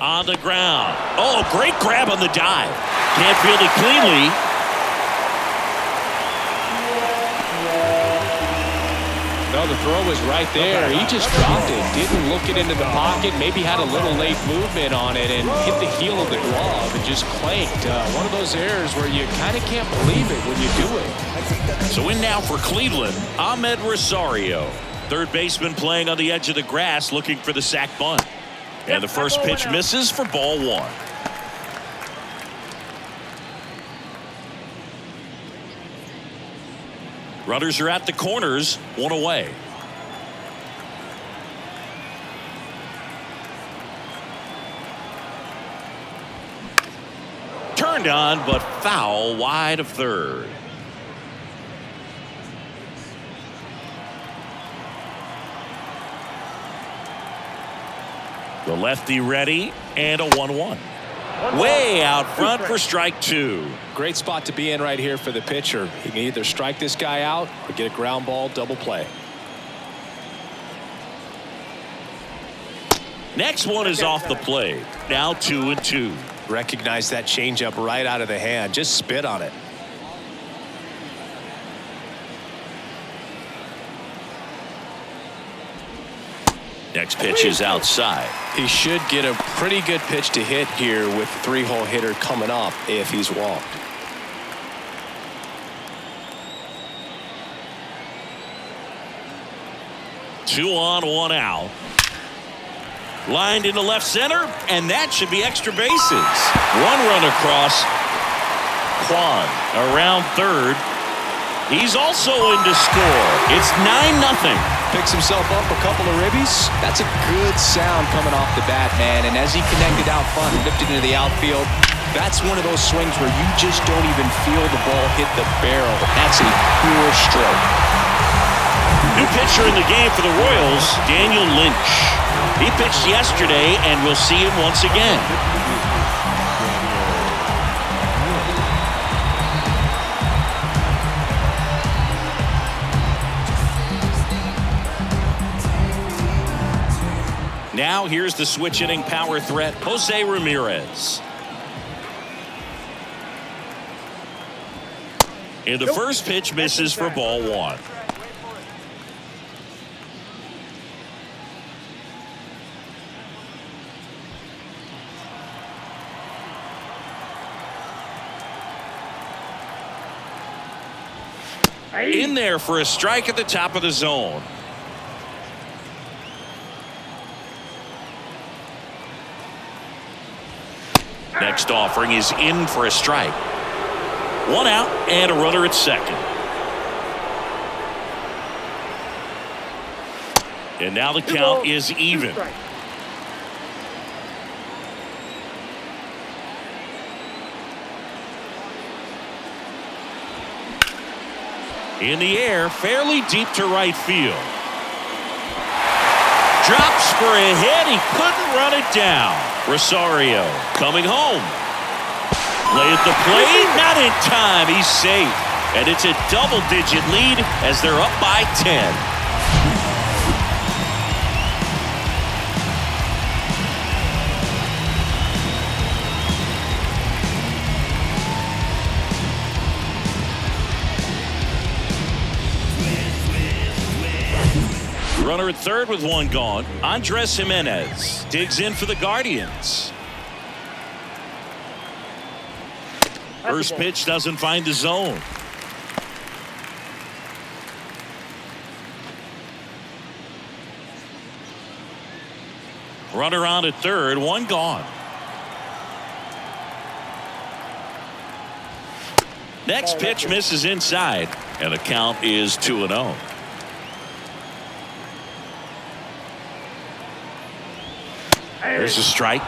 On the ground. Oh, great grab on the dive. Can't field it cleanly. Well, the throw was right there. He just dropped it, didn't look it into the pocket, maybe had a little late movement on it and hit the heel of the glove and just clanked. One of those errors where you kind of can't believe it when you do it. So in now for Cleveland, Ahmed Rosario. Third baseman playing on the edge of the grass looking for the sac bunt. And the first pitch misses for ball one. Runners are at the corners, one away. Turned on, but foul wide of third. The lefty ready, and a 1-1. Way out front for strike two. Great spot to be in right here for the pitcher. He can either strike this guy out or get a ground ball double play. Next one is off the plate. Now 2-2. Recognize that changeup right out of the hand. Just spit on it. Next pitch is outside. He should get a pretty good pitch to hit here with the three-hole hitter coming up if he's walked. Two on, one out. Lined into left center, and that should be extra bases. One run across. Kwan around third. He's also in to score. It's 9-0. Picks himself up a couple of ribbies. That's a good sound coming off the bat, man. And as he connected out front and lifted into the outfield, that's one of those swings where you just don't even feel the ball hit the barrel. That's a pure stroke. New pitcher in the game for the Royals, Daniel Lynch. He pitched yesterday, and we'll see him once again. Now here's the switch hitting power threat, Jose Ramirez. And the first pitch misses for ball one. In there for a strike at the top of the zone. Next offering is in for a strike. One out and a runner at second. And now the count is even. In the air, fairly deep to right field. Drops for a hit. He couldn't run it down. Rosario coming home. Lay at the plate. Not in time. He's safe. And it's a double-digit lead as they're up by 10. Runner at third with one gone. Andres Jimenez digs in for the Guardians. First pitch doesn't find the zone. Runner on at third, one gone. Next pitch misses inside, and the count is 2-0. There's a strike.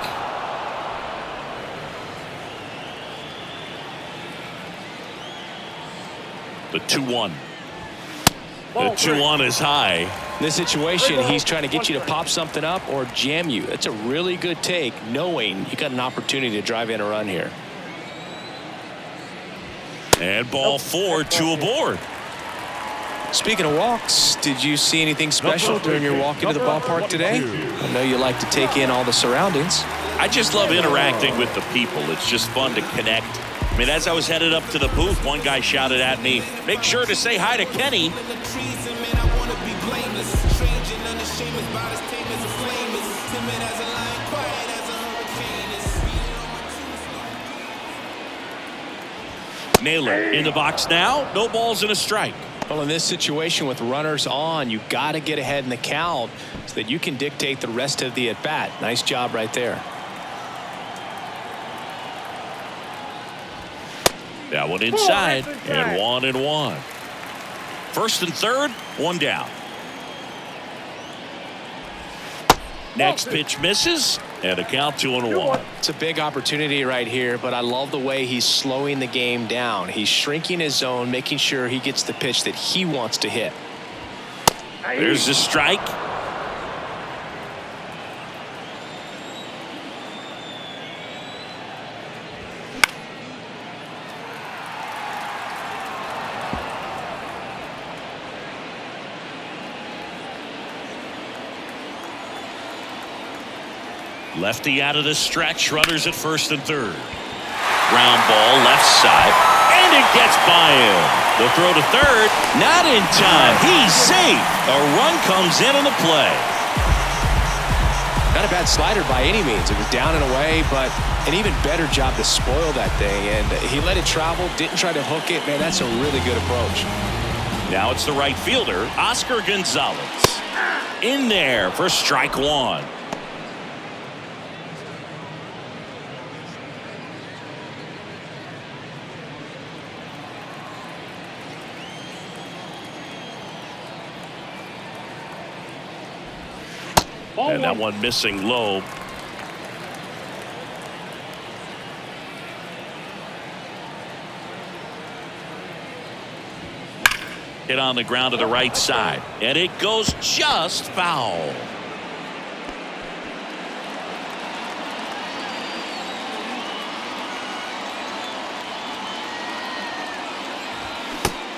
The 2-1. The 2-1 is high. In this situation, he's trying to get you to pop something up or jam you. That's a really good take, knowing you got an opportunity to drive in a run here. And ball four, two aboard. Speaking of walks, did you see anything special during your walk into the ballpark today? I know you like to take in all the surroundings. I just love interacting with the people. It's just fun to connect. I mean, as I was headed up to the booth, one guy shouted at me, "Make sure to say hi to Kenny." Naylor in the box now. No balls and a strike. Well, in this situation with runners on, you got to get ahead in the count so that you can dictate the rest of the at-bat. Nice job right there. That one inside, and 1-1. First and third, one down. Next pitch misses, and a count 2-1. It's a big opportunity right here, but I love the way he's slowing the game down. He's shrinking his zone, making sure he gets the pitch that he wants to hit. There's a strike. Lefty out of the stretch. Runners at first and third. Ground ball left side, and it gets by him. The throw to third, not in time. He's safe. A run comes in on the play. Not a bad slider by any means. It was down and away, but an even better job to spoil that thing. And he let it travel, didn't try to hook it. Man, that's a really good approach. Now it's the right fielder, Oscar Gonzalez. In there for strike one. And that one missing low. Hit on the ground to the right side, and it goes just foul.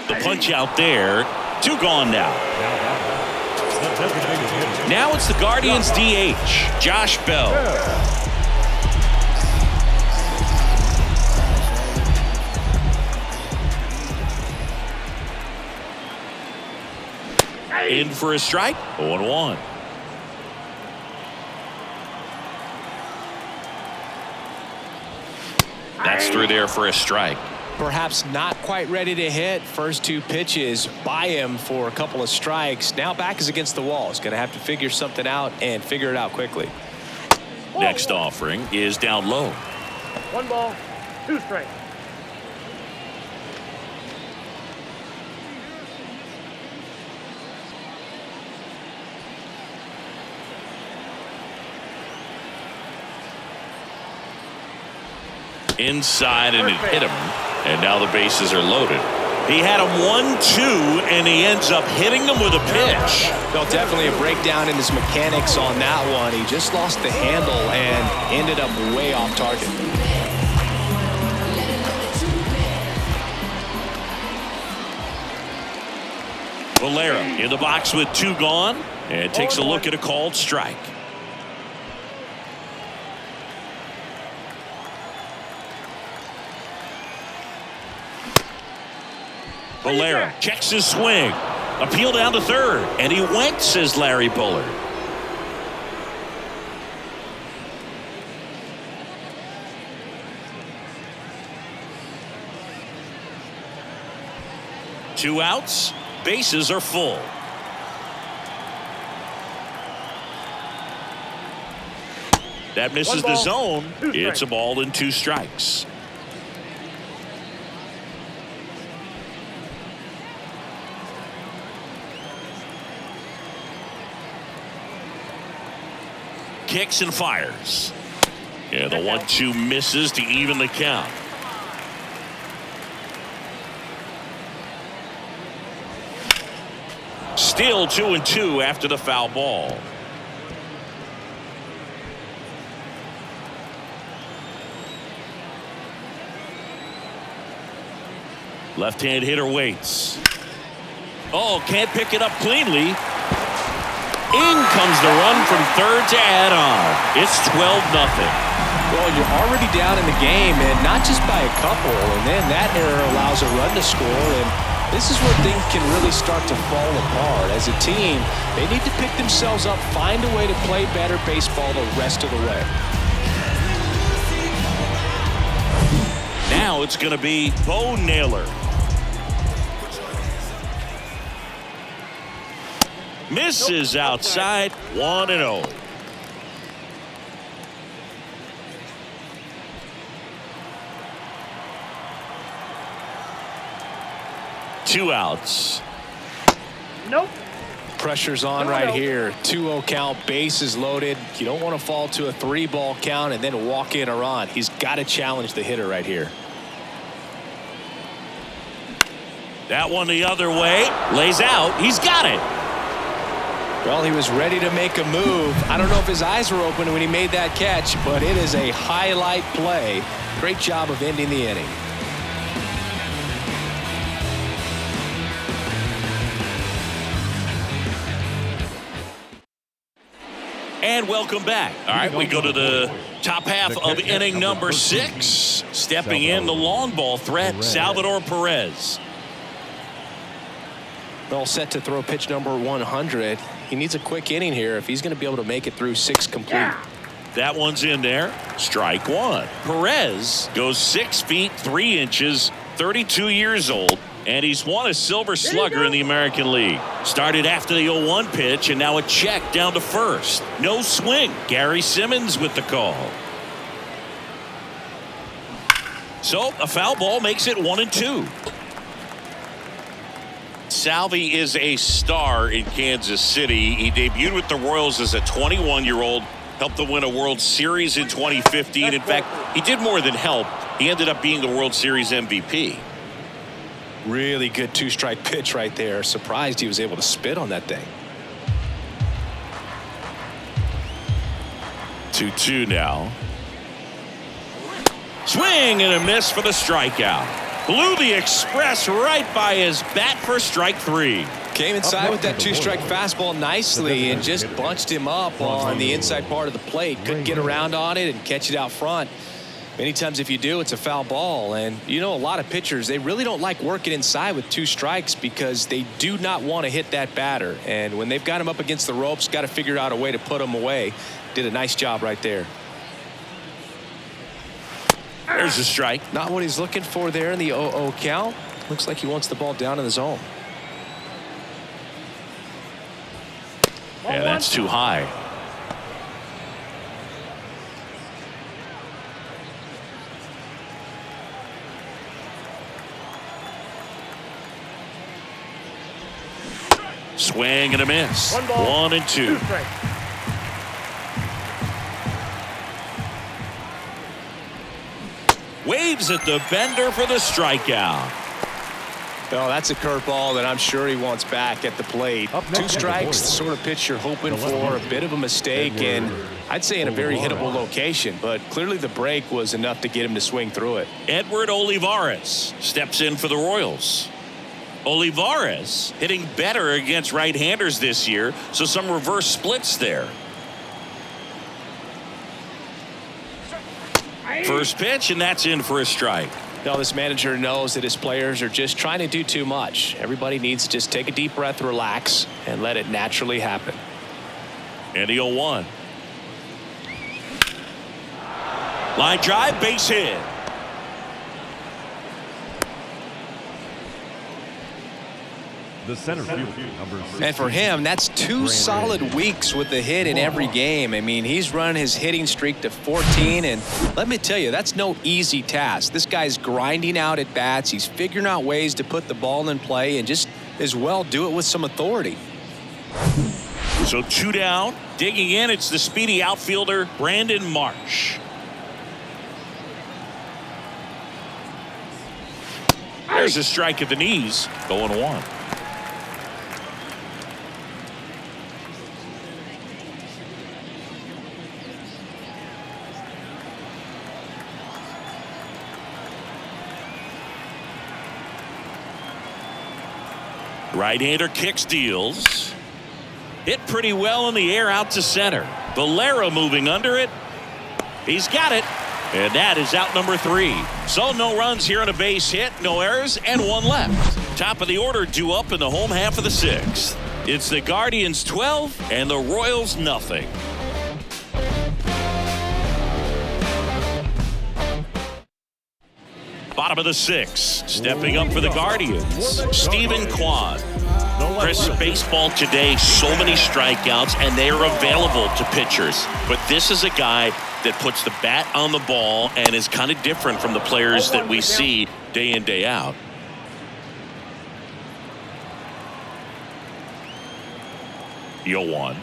The punch out there. Two gone now. Now it's the Guardians DH, Josh Bell. In for a strike, 0-1. That's through there for a strike. Perhaps not quite ready to hit. First two pitches by him for a couple of strikes. Now back is against the wall. He's going to have to figure something out and figure it out quickly. Next offering is down low. 1 ball, 2 strikes. Inside, and it hit him. And now the bases are loaded. He had him 1-2, and he ends up hitting them with a pitch. Well, definitely a breakdown in his mechanics on that one. He just lost the handle and ended up way off target. Valera in the box with 2 gone, and takes a look at a called strike. Valera checks his swing. Appeal down to third, and he went, says Larry Bullard. Two outs, bases are full. That misses the zone. It's a ball and 2 strikes. Kicks and fires. Yeah, the 1-2 misses to even the count. Still 2-2 after the foul ball. Left-hand hitter waits. Oh, can't pick it up cleanly. In comes the run from third to add on. It's 12-0. Well, you're already down in the game, and not just by a couple. And then that error allows a run to score. And this is where things can really start to fall apart. As a team, they need to pick themselves up, find a way to play better baseball the rest of the way. Now it's going to be Bo Naylor. Misses outside, 1-0. Two outs. Nope. Pressure's on right here. 2-0 count, bases loaded. You don't want to fall to a 3-ball count and then walk in a run. He's got to challenge the hitter right here. That one the other way. Lays out. He's got it. Well, he was ready to make a move. I don't know if his eyes were open when he made that catch, but it is a highlight play. Great job of ending the inning. And welcome back. All right, we go to the top half of inning number 6. Stepping in the long ball threat, Salvador Perez. All set to throw pitch number 100. He needs a quick inning here if he's going to be able to make it through 6 complete. That one's in there. Strike one. Perez goes 6 feet 3 inches, 32 years old, and he's won a Silver Slugger in the American League. Started after the 0-1 pitch, and now a check down to first. No swing. Gary Simmons with the call. So a foul ball makes it 1-2. Salvi is a star in Kansas City. He debuted with the Royals as a 21-year-old, helped them win a World Series in 2015. In fact, he did more than help. He ended up being the World Series MVP. Really good 2-strike pitch right there. Surprised he was able to spit on that thing. 2-2 now. Swing and a miss for the strikeout. Blew the express right by his bat for strike 3. Came inside with that 2-strike fastball nicely and just bunched him up on the inside part of the plate. Couldn't get around on it and catch it out front. Many times if you do, it's a foul ball. And you know, a lot of pitchers, they really don't like working inside with 2 strikes because they do not want to hit that batter. And when they've got him up against the ropes, got to figure out a way to put him away. Did a nice job right there. There's a strike. Not what he's looking for there in the 0-0 count. Looks like he wants the ball down in the zone. Yeah, that's too high. Swing and a miss. 1-2. 2 strikes. Waves at the bender for the strikeout. Well, that's a curveball that I'm sure he wants back at the plate. 2 strikes, the sort of pitch you're hoping for. A bit of a mistake, and I'd say in a very hittable location, but clearly the break was enough to get him to swing through it. Edward Olivares steps in for the Royals. Olivares hitting better against right-handers this year, so some reverse splits there. First pitch, and that's in for a strike. Now, this manager knows that his players are just trying to do too much. Everybody needs to just take a deep breath, relax, and let it naturally happen. And the 0-1. Line drive, base hit. The center fielder, number 6. And for him, that's 2 solid weeks with a hit in every game. I mean, he's run his hitting streak to 14, and let me tell you, that's no easy task. This guy's grinding out at bats. He's figuring out ways to put the ball in play and just as well do it with some authority. So 2 down. Digging in, it's the speedy outfielder, Brandon Marsh. There's a strike at the knees, going 1. Right-hander kicks, deals. Hit pretty well in the air out to center. Valera moving under it. He's got it. And that is out number 3. So no runs here on a base hit, no errors, and 1 left. Top of the order due up in the home half of the 6th. It's the Guardians 12 and the Royals nothing. Bottom of the 6th, stepping up for the Guardians, Stephen Kwan. Chris, baseball today, so many strikeouts, and they are available to pitchers. But this is a guy that puts the bat on the ball and is kind of different from the players that we see day in, day out. Yoan.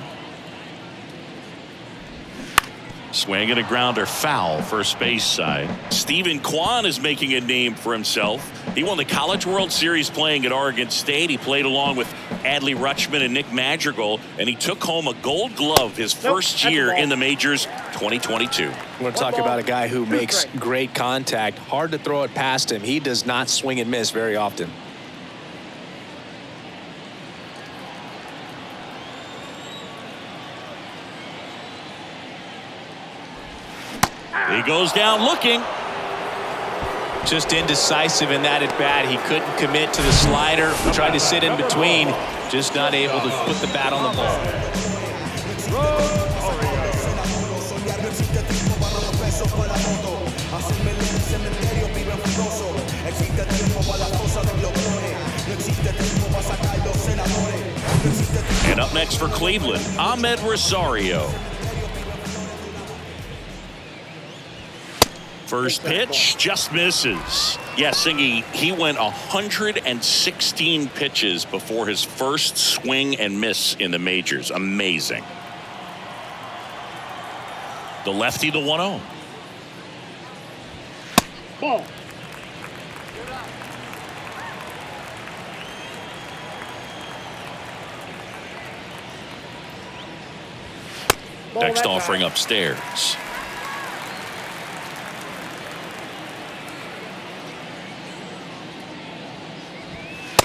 Swing and a grounder, foul, first base side. Stephen Kwan is making a name for himself. He won the College World Series playing at Oregon State. He played along with Adley Rutschman and Nick Madrigal, and he took home a Gold Glove his first year in the majors, 2022. You want to talk about a guy who makes great contact. Hard to throw it past him. He does not swing and miss very often. He goes down looking. Just indecisive in that at bat. He couldn't commit to the slider. Tried to sit in between. Just not able to put the bat on the ball. And up next for Cleveland, Ahmed Rosario. First pitch just misses. Yes, Singy, he went 116 pitches before his first swing and miss in the majors. Amazing. The lefty, the 1-0. Ball. Next offering upstairs.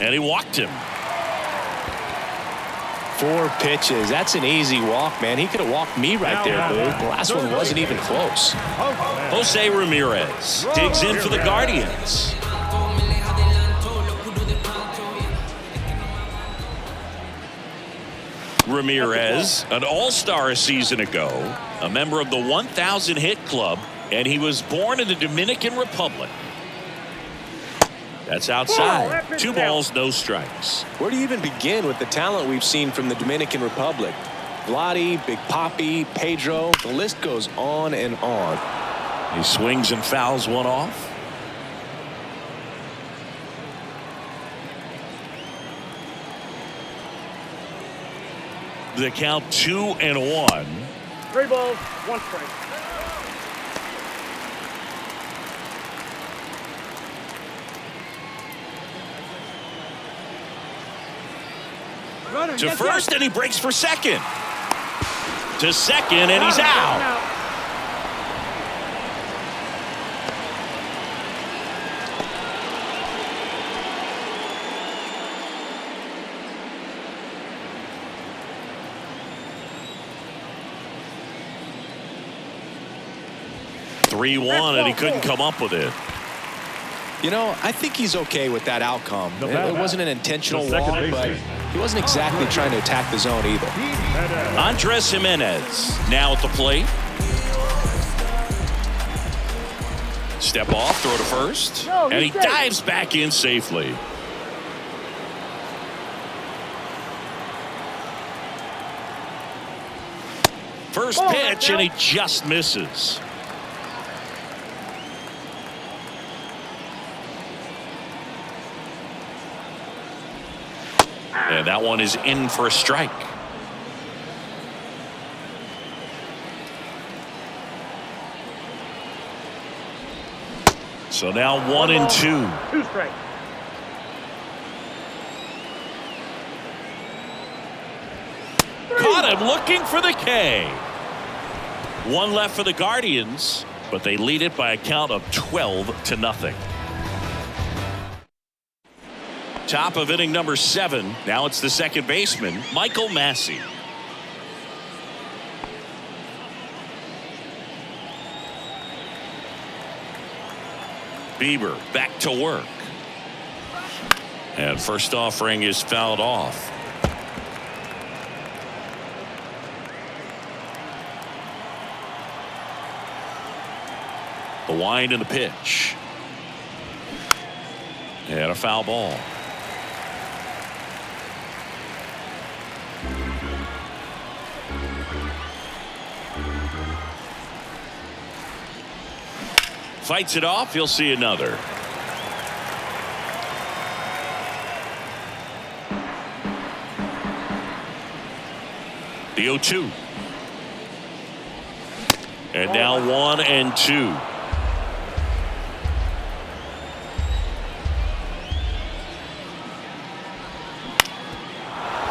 And he walked him. 4 pitches. That's an easy walk, man. He could have walked me right there, Boo. The last one wasn't even close. Jose Ramirez digs in for the Guardians. Ramirez, an all-star a season ago, a member of the 1,000 hit club, and he was born in the Dominican Republic. That's outside. 2 balls, no strikes. Where do you even begin with the talent we've seen from the Dominican Republic? Vladdy, Big Papi, Pedro, the list goes on and on. He swings and fouls one off. The count 2-1. 3 balls, 1 strike. To first, and he breaks for second. To second, and he's out. (3-1), and he couldn't come up with it. You know, I think he's okay with that outcome. It wasn't an intentional walk, but he wasn't exactly trying to attack the zone either. Andres Jimenez now at the plate. Step off, throw to first, and he dives back in safely. First pitch, and he just misses. And that one is in for a strike. So now 1-2. 2 strikes. Caught him looking for the K. 1 left for the Guardians, but they lead it by a count of 12-0. Top of inning number 7. Now it's the second baseman, Michael Massey. Bieber back to work. And first offering is fouled off. The wind and the pitch. And a foul ball. Fights it off. He'll see another. The 0-2. And now 1-2.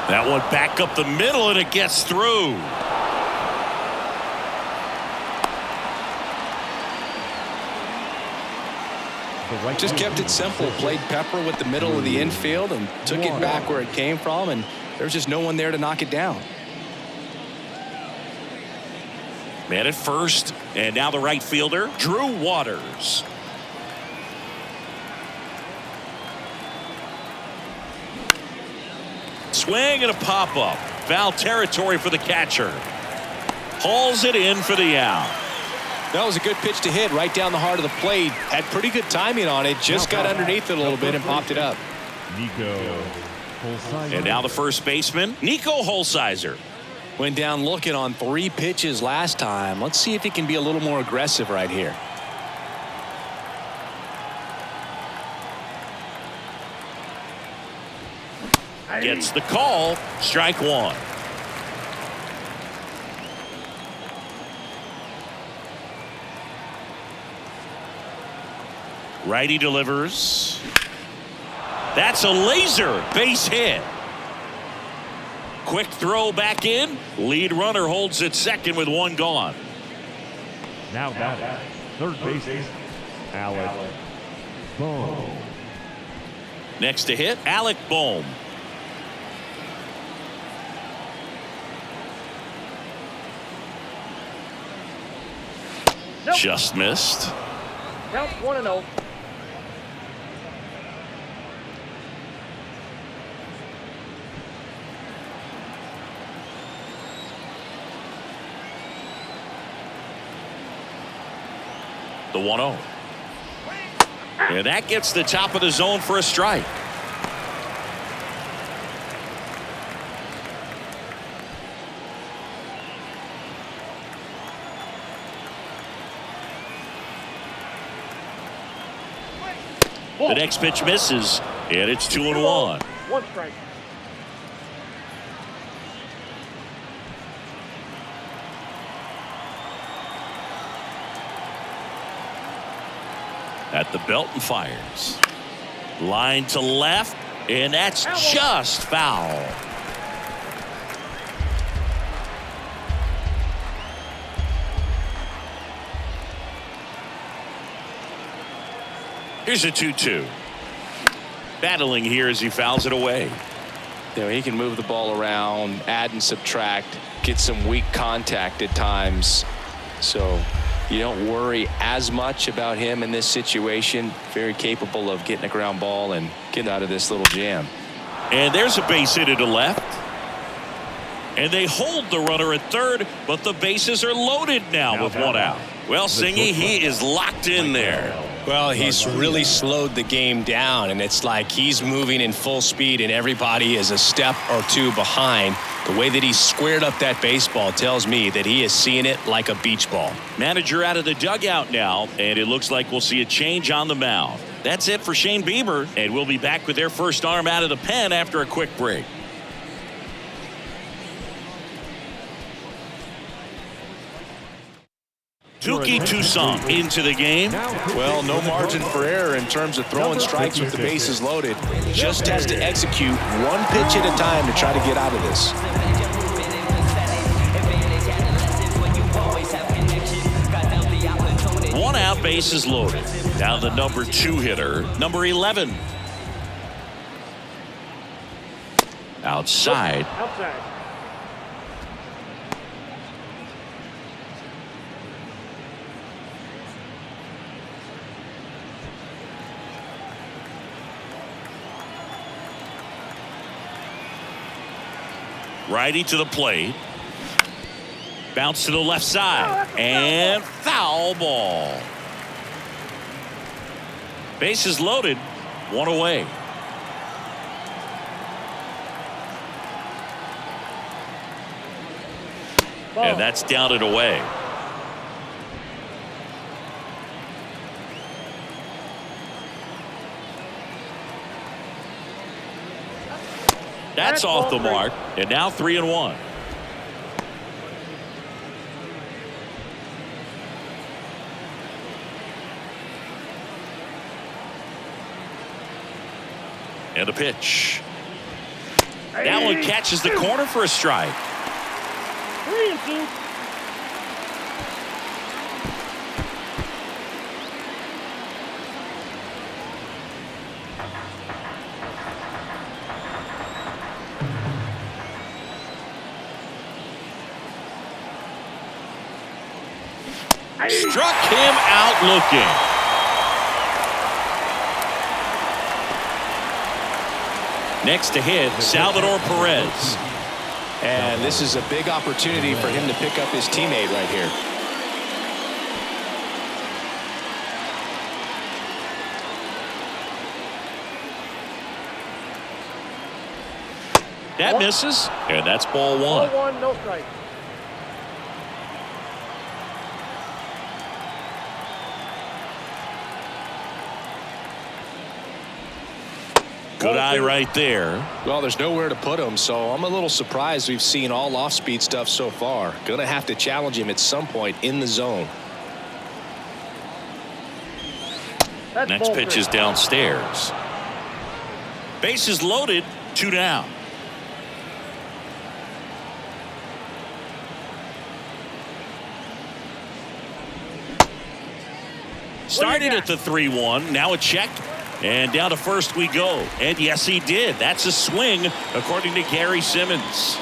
That one back up the middle, and it gets through. Just kept it simple. Played pepper with the middle of the infield and took it back where it came from, and there's just no one there to knock it down. Man at first, and now the right fielder, Drew Waters. Swing and a pop-up. Foul territory for the catcher. Hauls it in for the out. That was a good pitch to hit right down the heart of the plate. Had pretty good timing on it. Just got underneath it a little bit and popped it up. And now the first baseman, Nico Holsizer. Went down looking on 3 pitches last time. Let's see if he can be a little more aggressive right here. Gets the call. Strike one. Righty delivers. That's a laser base hit. Quick throw back in. Lead runner holds at second with one gone. Now batting, third baseman, Alec Bohm. Next to hit, Alec Bohm. Nope. Just missed. Count 1-0. The 1-0. And that gets the top of the zone for a strike. The next pitch misses, and it's 2-1. 1 strike. At the belt and fires. Line to left, and that's just foul. Here's a 2-2. Battling here as he fouls it away. You know, he can move the ball around, add and subtract, get some weak contact at times. So you don't worry as much about him in this situation. Very capable of getting a ground ball and getting out of this little jam. And there's a base hit to left. And they hold the runner at third, but the bases are loaded now with one out. Well, Singy, he is locked in there. Well, he's really slowed the game down, and it's like he's moving in full speed and everybody is a step or two behind. The way that he squared up that baseball tells me that he is seeing it like a beach ball. Manager out of the dugout now, and it looks like we'll see a change on the mound. That's it for Shane Bieber, and we'll be back with their first arm out of the pen after a quick break. Touki Toussaint into the game. Well, no margin for error in terms of throwing strikes with the bases loaded. Just has to execute one pitch at a time to try to get out of this. One out, bases loaded. Now the number 2 hitter, number 11. Outside. Outside. Righty to the plate. Bounce to the left side. And foul ball. Bases loaded. one away. And that's down and away. That's off the mark. And now 3-1. And a pitch. That one catches the corner for a strike. 3-2. Struck him out looking. Next to hit, Salvador Perez. And this is a big opportunity for him to pick up his teammate right here. That misses, and that's ball one. Ball one, no strike. Good eye right there. Well, there's nowhere to put him, so I'm a little surprised we've seen all off-speed stuff so far. Gonna have to challenge him at some point in the zone. That's Next pitch is downstairs. Bases loaded, 2 down. Started at the 3-1, now a check. And down to first we go. And yes, he did. That's a swing, according to Gary Simmons.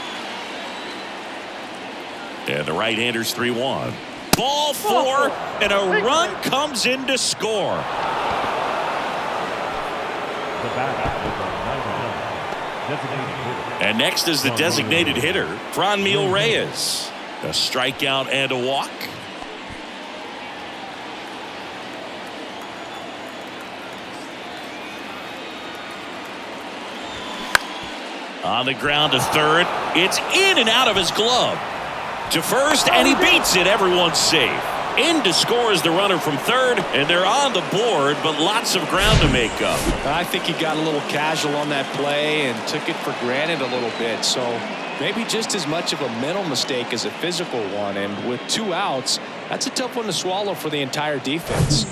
And the right-hander's 3-1. Ball 4, and a run comes in to score. The batter is a designated hitter. And next is the designated hitter, Franmil Reyes. A strikeout and a walk. On the ground to third. It's in and out of his glove. To first, and he beats it. Everyone's safe. In to score is the runner from third, and they're on the board, but lots of ground to make up. I think he got a little casual on that play and took it for granted a little bit. So maybe just as much of a mental mistake as a physical one. And with 2 outs, that's a tough one to swallow for the entire defense.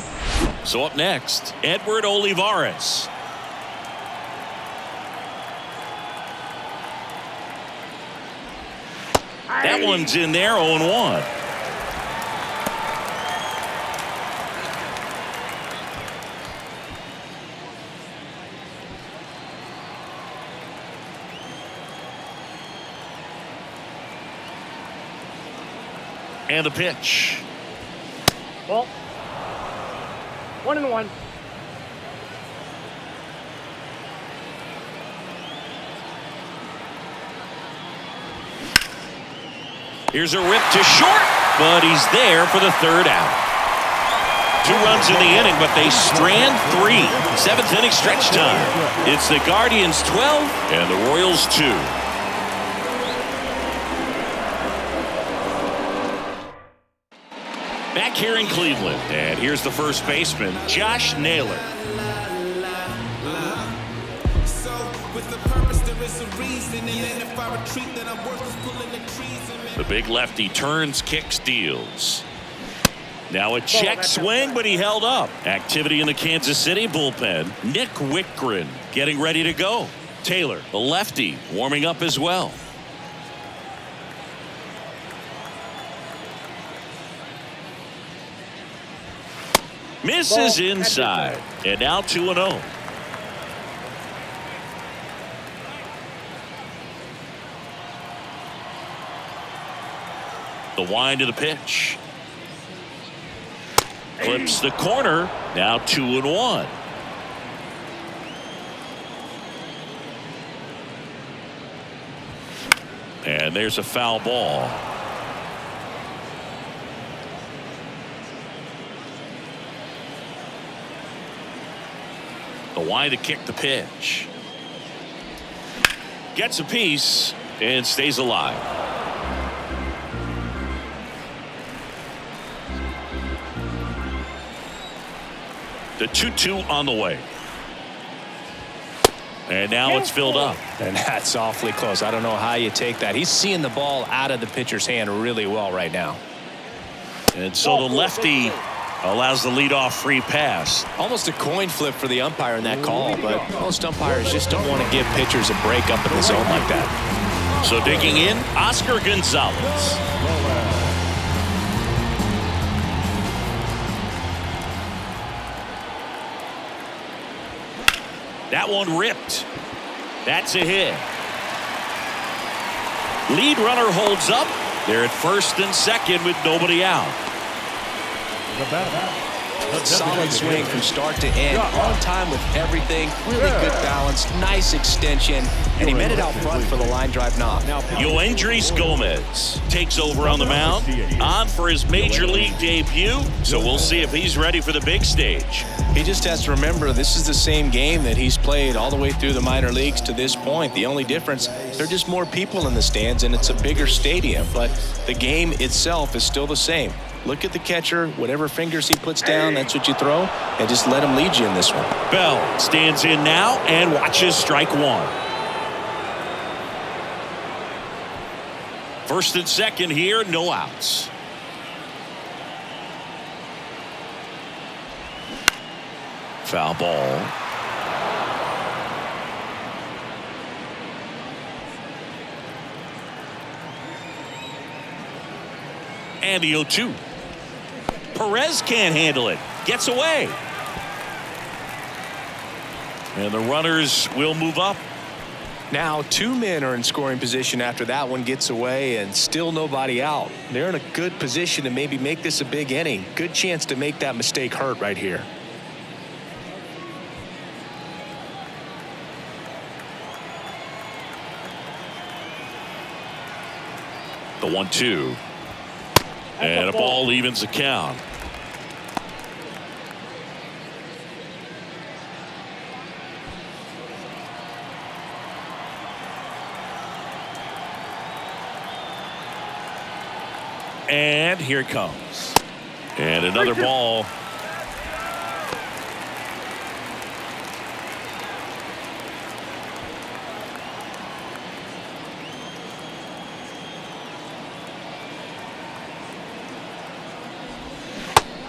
So up next, Edward Olivares. That one's in there, 0-1. And a pitch. Ball. 1-1. Here's a rip to short, but he's there for the third out. 2 runs in the inning, but they strand 3. 7th inning stretch time. It's the Guardians 12 and the Royals 2. Back here in Cleveland, and here's the first baseman, Josh Naylor. The big lefty turns, kicks, deals. Now a check swing, but he held up. Activity in the Kansas City bullpen. Nick Wickgren getting ready to go. Taylor, the lefty, warming up as well. Misses inside, and now 2-0. The wind of the pitch. Clips the corner. Now 2-1. And there's a foul ball. The Why to kick the pitch. Gets a piece and stays alive. The 2-2 on the way. And now it's filled up. And that's awfully close. I don't know how you take that. He's seeing the ball out of the pitcher's hand really well right now. And so the lefty allows the leadoff free pass. Almost a coin flip for the umpire in that call, but most umpires just don't want to give pitchers a break up in the zone like that. So digging in, Oscar Gonzalez. That one ripped. That's a hit. Lead runner holds up. They're at first and second with nobody out. Solid swing from start to end, on time with everything, really good balance, nice extension, and he met it out front for the line drive knock. Yoendris Gomez takes over on the mound, on for his major league debut, so we'll see if he's ready for the big stage. He just has to remember this is the same game that he's played all the way through the minor leagues to this point. The only difference, there are just more people in the stands and it's a bigger stadium, but the game itself is still the same. Look at the catcher, whatever fingers he puts down, that's what you throw, and just let him lead you in this one. Bell stands in now and watches strike one. First and second here, no outs. Foul ball. And the 0-2. Perez can't handle it. Gets away. And the runners will move up. Now 2 men are in scoring position after that one gets away and still nobody out. They're in a good position to maybe make this a big inning. Good chance to make that mistake hurt right here. The 1-2. And a ball evens the count. And here it comes. And another ball.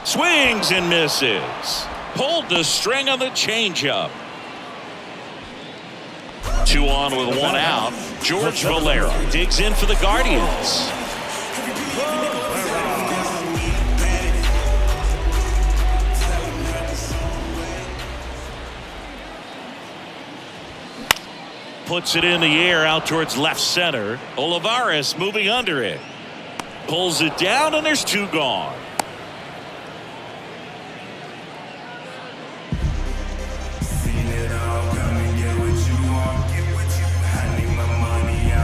Swings and misses. Pulled the string on the changeup. 2 on with 1 out. George Valera digs in for the Guardians. Puts it in the air out towards left center. Olivares moving under it. Pulls it down and there's 2 gone.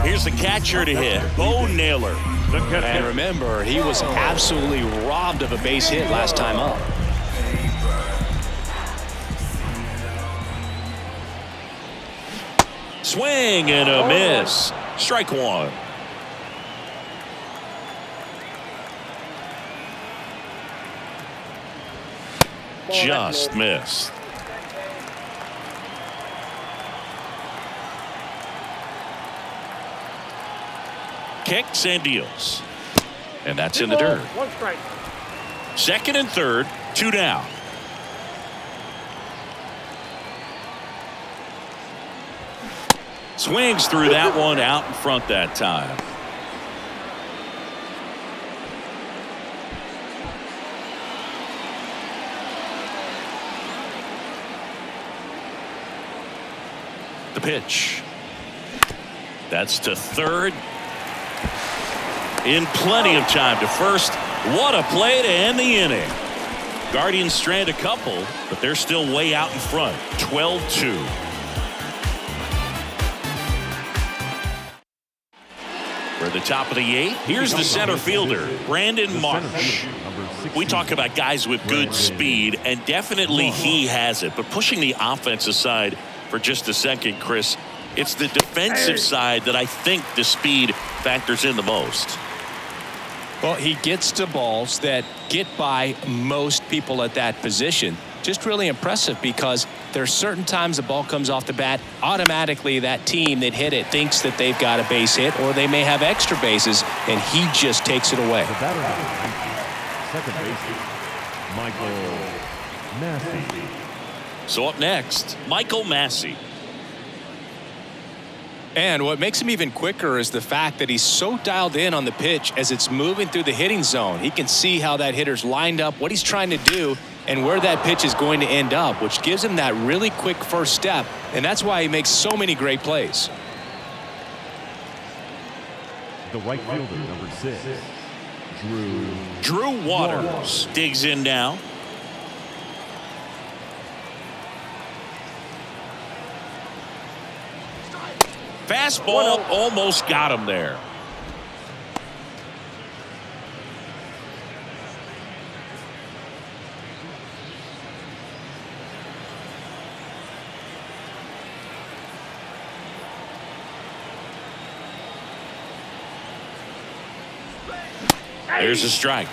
Here's the catcher to hit, Bo Naylor. And remember, he was absolutely robbed of a base hit last time up. Swing and a miss. Strike 1. Just missed. Kicks and deals. And that's in the dirt. 1 strike. Second and third, 2 down. Swings through that one out in front that time. The pitch. That's to third. In plenty of time to first. What a play to end the inning. Guardians strand a couple, but they're still way out in front. 12-2. here, the top of the 8th. Here's the center fielder, Brandon Marsh. We talk about guys with good speed, and definitely he has it. But pushing the offense aside for just a second, Chris, it's the defensive side that I think the speed factors in the most. Well, he gets to balls that get by most people at that position. Just really impressive because there are certain times the ball comes off the bat, automatically that team that hit it thinks that they've got a base hit or they may have extra bases, and he just takes it away. Second baseman, Michael Massey. So up next, Michael Massey. And what makes him even quicker is the fact that he's so dialed in on the pitch as it's moving through the hitting zone. He can see how that hitter's lined up, what he's trying to do, and where that pitch is going to end up, which gives him that really quick first step, and that's why he makes so many great plays. The right fielder, number 6, Drew Waters digs in now. Fastball almost got him there. There's a strike.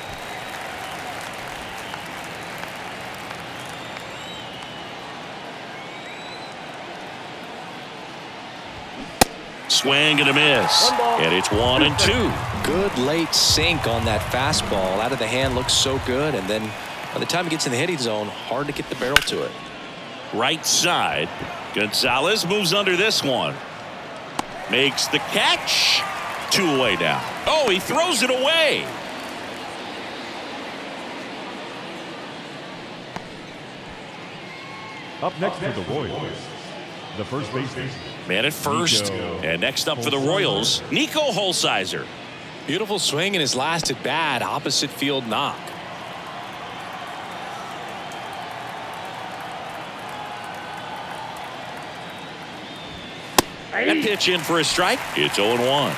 Swing and a miss. And it's 1-2. Good late sink on that fastball. Out of the hand, looks so good. And then by the time he gets in the hitting zone, hard to get the barrel to it. Right side. Gonzalez moves under this one. Makes the catch. 2 away now. Oh, he throws it away. Up next for the Royals, the first baseman. Man at first. And next up for the Royals, Nico Holsizer. Beautiful swing in his last at bat, opposite field knock. That pitch in for a strike. It's 0-1.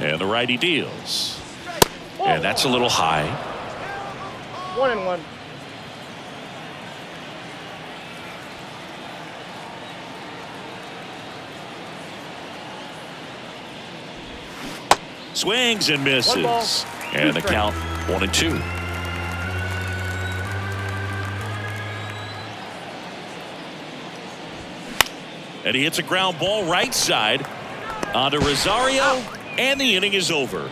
And the righty deals. And that's a little high. 1-1. Swings and misses. And the count 1-2. And he hits a ground ball right side onto Rosario. And the inning is over.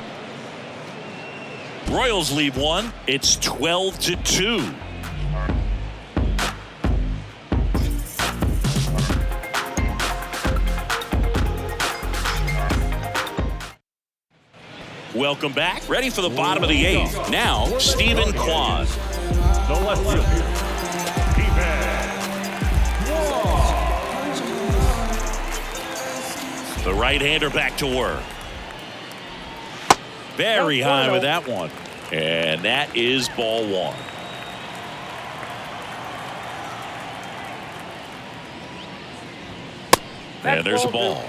Royals lead 1. It's 12-2. Welcome back. Ready for the bottom of the 8th. Now, Stephen Kwan. The left fielder, The right-hander back to work. Very high with that one. And that is ball 1. And there's a ball.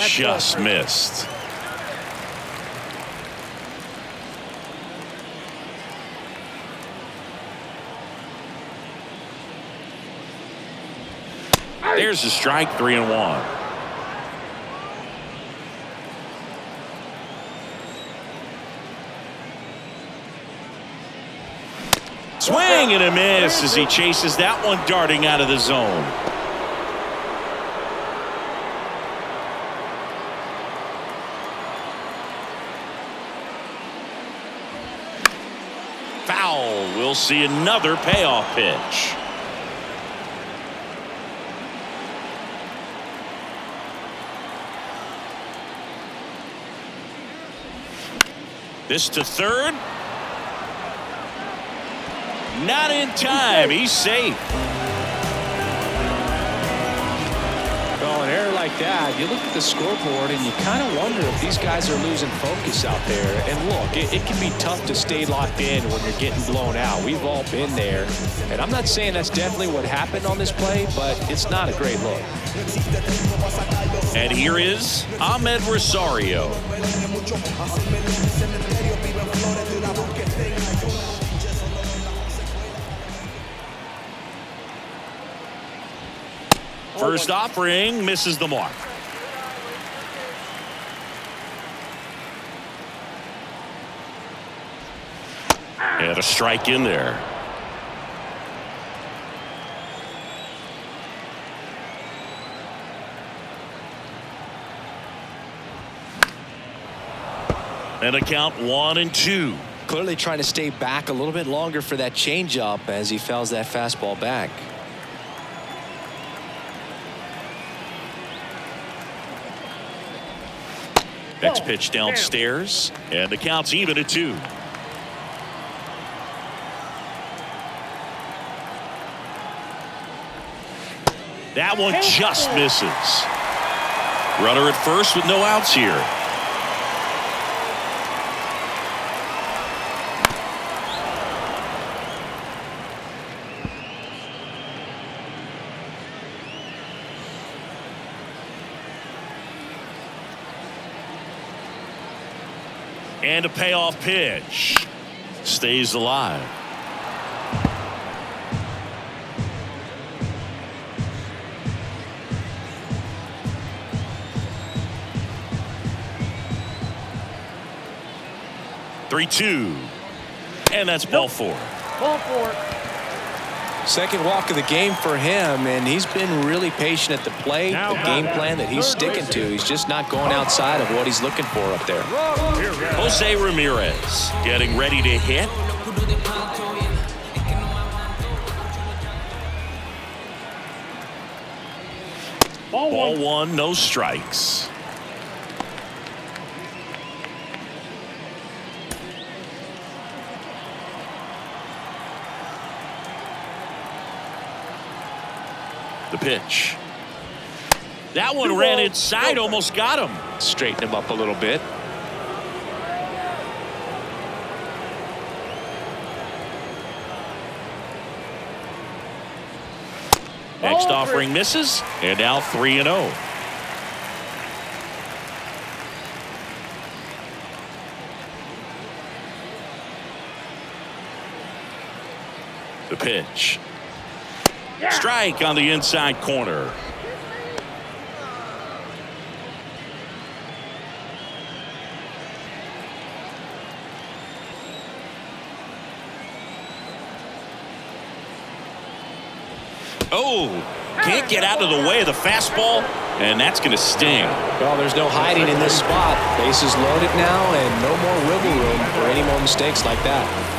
Just missed. There's a strike, 3-1. Swing and a miss as he chases that one darting out of the zone. Foul. We'll see another payoff pitch. This to third. Not in time. He's safe. Well, an error like that, you look at the scoreboard and you kind of wonder if these guys are losing focus out there. And look, it can be tough to stay locked in when you're getting blown out. We've all been there. And I'm not saying that's definitely what happened on this play, but it's not a great look. And here is Ahmed Rosario. First offering misses the mark. And a strike in there. And a count 1-2. Clearly trying to stay back a little bit longer for that changeup as he fouls that fastball back. Next pitch downstairs, and the count's even at 2. That one just misses. Runner at first with no outs here. And a payoff pitch. Stays alive. Three-two. And that's ball 4. Ball 4. Second walk of the game for him, and he's been really patient at the plate. The game plan that he's sticking to, he's just not going outside of what he's looking for up there. Jose Ramirez getting ready to hit. Ball 1, no strikes. The pitch. That one ran inside, almost got him. Straighten him up a little bit. Next offering misses, and now 3-0. The pitch. Strike on the inside corner. Oh, can't get out of the way of the fastball, and that's going to sting. Well, there's no hiding in this spot. Bases loaded now, and no more wiggle room for any more mistakes like that.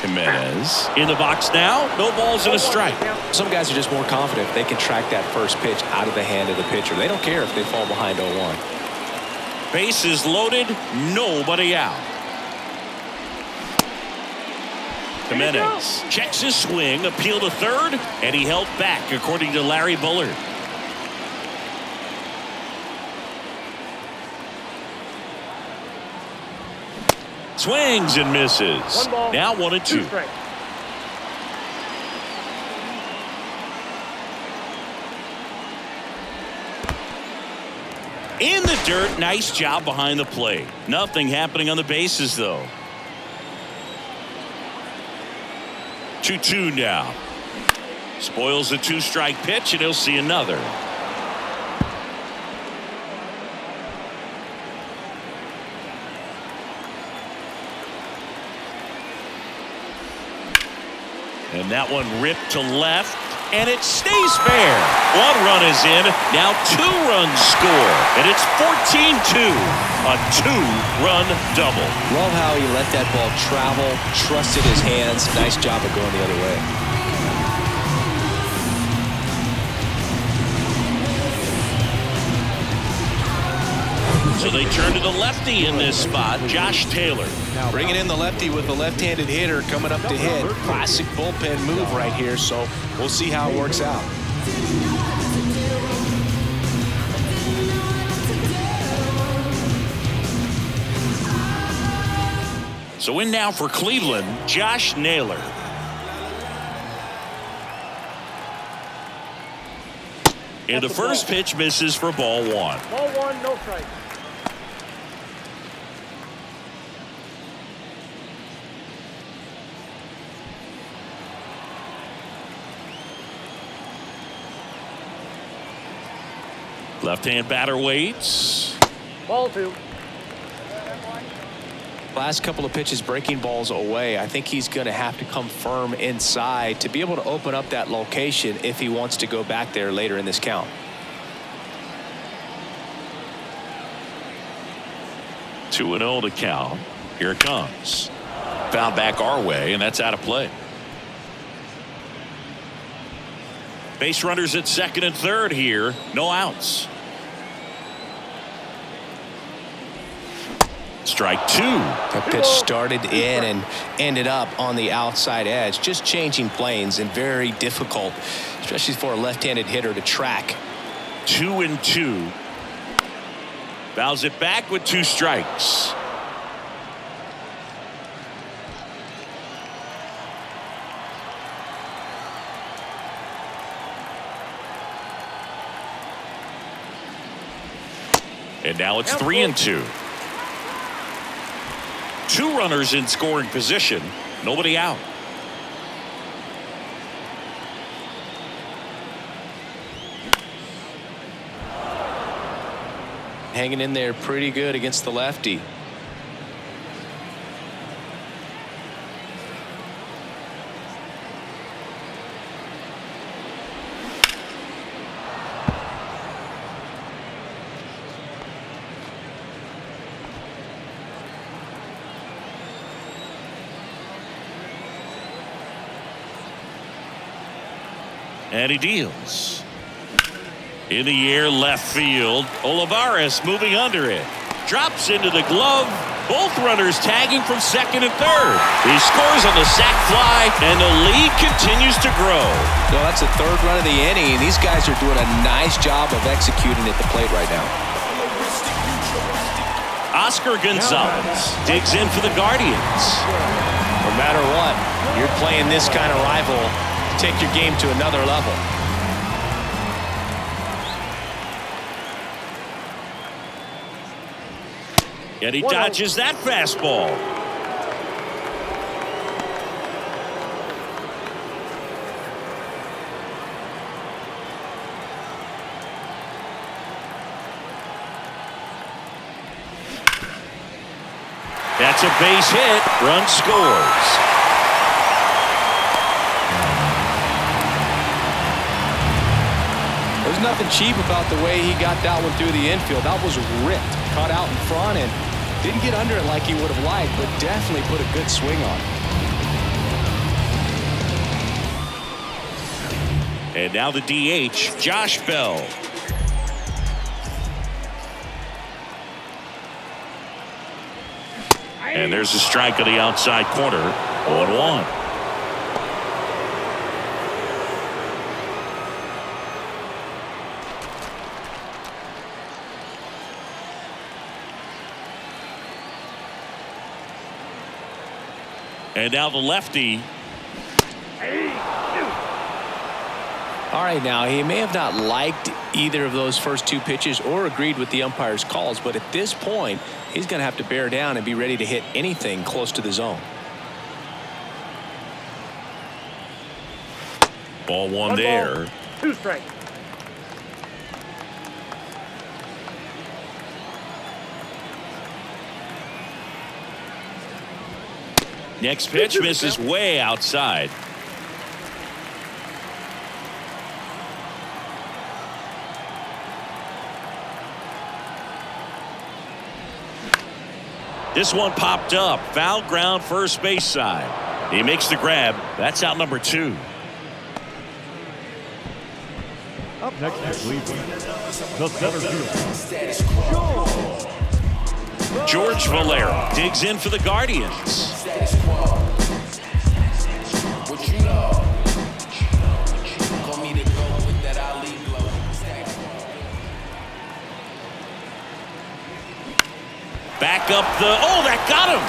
Jimenez in the box now. No balls and a strike. Some guys are just more confident they can track that first pitch out of the hand of the pitcher. They don't care if they fall behind 0-1. Bases loaded, nobody out. Jimenez checks his swing, appeal to third, and he held back, according to Larry Bullard. Swings and misses. Now 1-2. In the dirt, nice job behind the plate. Nothing happening on the bases, though. 2-2 now. Spoils the 2-strike pitch, and he'll see another. And that one ripped to left, and it stays fair. 1 run is in, now 2 runs score, and it's 14-2, a 2-run double. Love how he let that ball travel, trusted his hands. Nice job of going the other way. So they turn to the lefty in this spot, Josh Taylor. Bringing in the lefty with a left-handed hitter coming up to hit. Classic bullpen move right here, so we'll see how it works out. So in now for Cleveland, Josh Naylor. And the first pitch misses for ball one. Ball one, no strike. Left-hand batter waits. Ball two. Last couple of pitches breaking balls away. I think he's going to have to come firm inside to be able to open up that location if he wants to go back there later in this count. Two and 0 to count. Here it comes. Foul back our way, and that's out of play. Base runners at second and third here. No outs. Strike two. That pitch started in and ended up on the outside edge. Just changing planes and very difficult, especially for a left-handed hitter to track. 2-2. Fouls it back with two strikes. And now it's 3-2. Two runners in scoring position. Nobody out. Hanging in there pretty good against the lefty. And he deals. In the air, left field. Olivares moving under it. Drops into the glove. Both runners tagging from second and third. He scores on the sac fly, and the lead continues to grow. Well, that's the third run of the inning, and these guys are doing a nice job of executing at the plate right now. Oscar Gonzalez digs in for the Guardians. No matter what, you're playing this kind of rival. Take your game to another level. And he dodges that fastball. That's a base hit. Run scores. There's nothing cheap about the way he got that one through the infield. That was ripped, cut out in front, and didn't get under it like he would have liked, but definitely put a good swing on it. And now the DH, Josh Bell. And there's a strike on the outside corner. 0-1. And now the lefty. All right, now he may have not liked either of those first two pitches or agreed with the umpire's calls, but at this point, he's going to have to bear down and be ready to hit anything close to the zone. Ball one there. Two strikes. Next pitch misses way outside. This one popped up. Foul ground first base side. He makes the grab. That's out number 2. Up next to Cleveland, the center fielder, George Valera digs in for the Guardians. Back up that got him.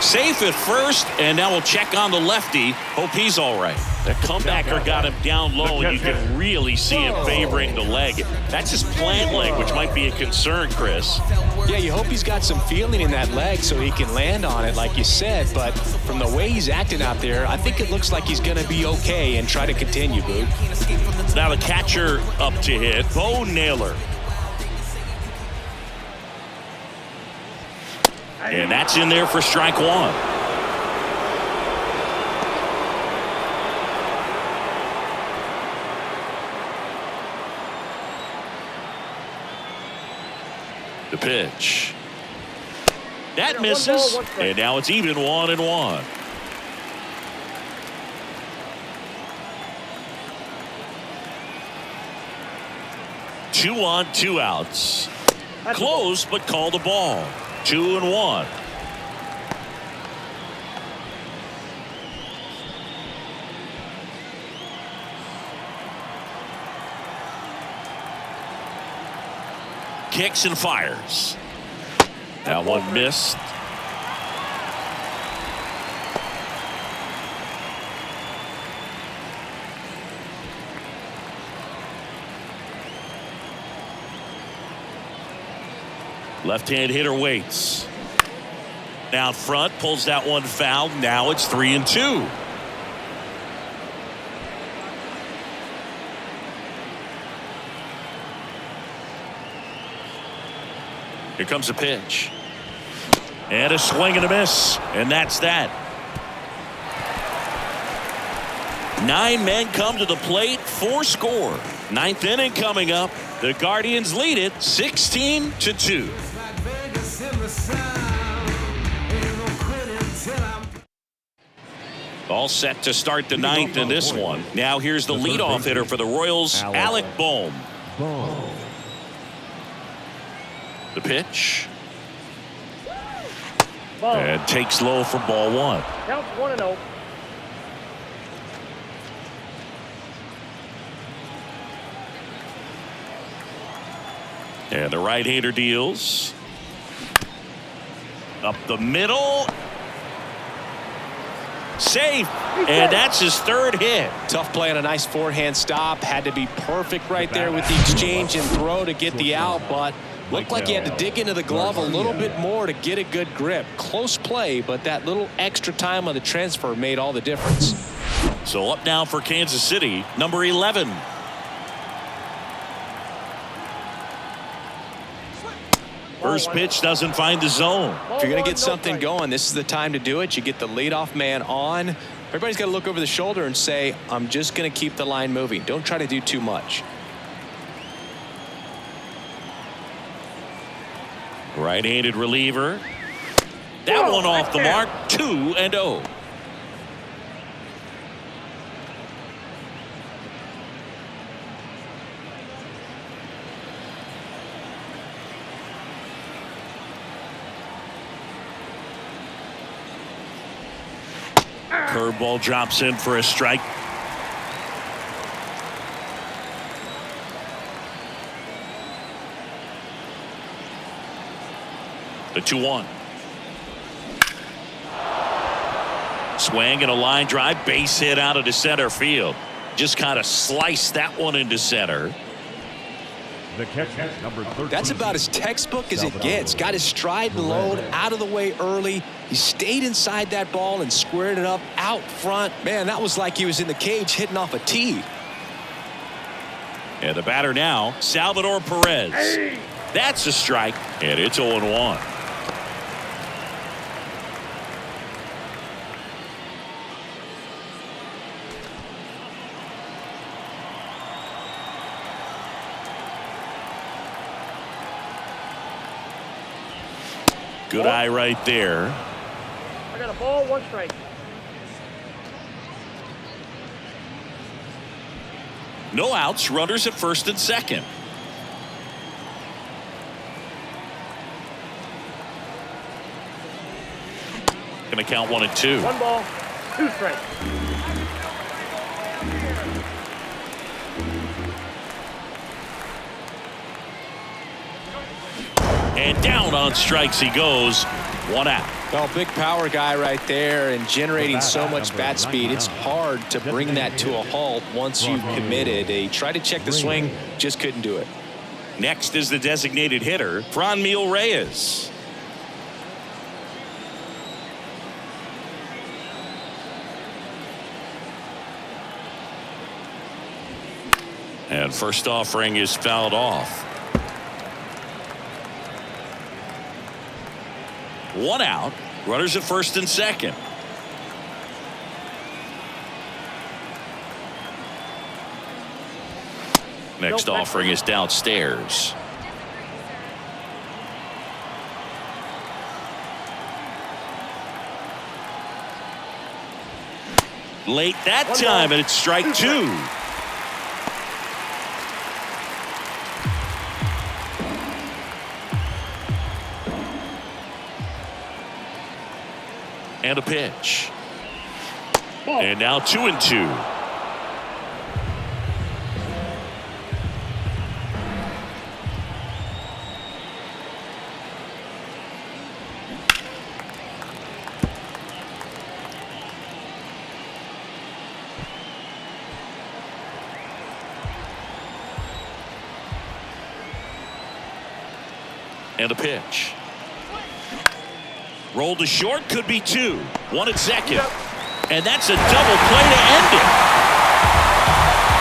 Safe at first, and now we'll check on the lefty. Hope he's all right. The comebacker got him down low, and you can really see him favoring the leg. That's his plant leg, which might be a concern, Chris. Yeah, you hope he's got some feeling in that leg so he can land on it, like you said. But from the way he's acting out there, I think it looks like he's going to be okay and try to continue, Boog. Now the catcher up to hit, Bo Naylor. And that's in there for strike one. The pitch. That misses. And now it's even 1-1. Two on, 2 outs. Close, but call the ball. 2-1. Kicks and fires. That one missed. Left-hand hitter waits. Down front, pulls that one foul. Now it's 3-2. Here comes a pitch. And a swing and a miss. And that's that. 9 men come to the plate, 4 score. 9th inning coming up. The Guardians lead it 16-2. All set to start the 9th in this one. Now here's the leadoff hitter for the Royals, Alec Bohm. The pitch. And takes low for ball 1. Count 1-0. And the right-hander deals. Up the middle. Safe. And that's his 3rd hit. Tough play on a nice forehand stop. Had to be perfect right there with the exchange and throw to get the out, but looked like he had to dig into the glove a little bit more to get a good grip. Close play, but that little extra time on the transfer made all the difference. So up now for Kansas City, number 11. First pitch doesn't find the zone. If you're going to get something going, this is the time to do it. You get the leadoff man on. Everybody's got to look over the shoulder and say, I'm just going to keep the line moving. Don't try to do too much. Right-handed reliever. That one off the mark. 2-0. Curveball drops in for a strike. The 2-1. Swing and a line drive, base hit out into center field. Just kind of sliced that one into center. The catcher, number 13. That's about as textbook as it gets. Got his stride and load out of the way early. He stayed inside that ball and squared it up out front. Man, that was like he was in the cage hitting off a tee. And the batter now, Salvador Perez. Hey. That's a strike, and it's 0-1. Good eye right there. I got a ball, 1 strike. No outs, runners at first and second. going to count 1-2. 1 ball, 2 strikes. And down on strikes he goes. 1 out. Well, big power guy right there and generating so much bat speed. It's hard to bring that to a halt once you've committed. He tried to check the swing, just couldn't do it. Next is the designated hitter, Franmil Reyes. And first offering is fouled off. 1 out. Runners at first and second. Next offering is downstairs. Late that time, and it's strike 2. And a pitch. And now 2-2. And a pitch. Rolled to short, could be 2. 1 at second. And that's a double play to end it.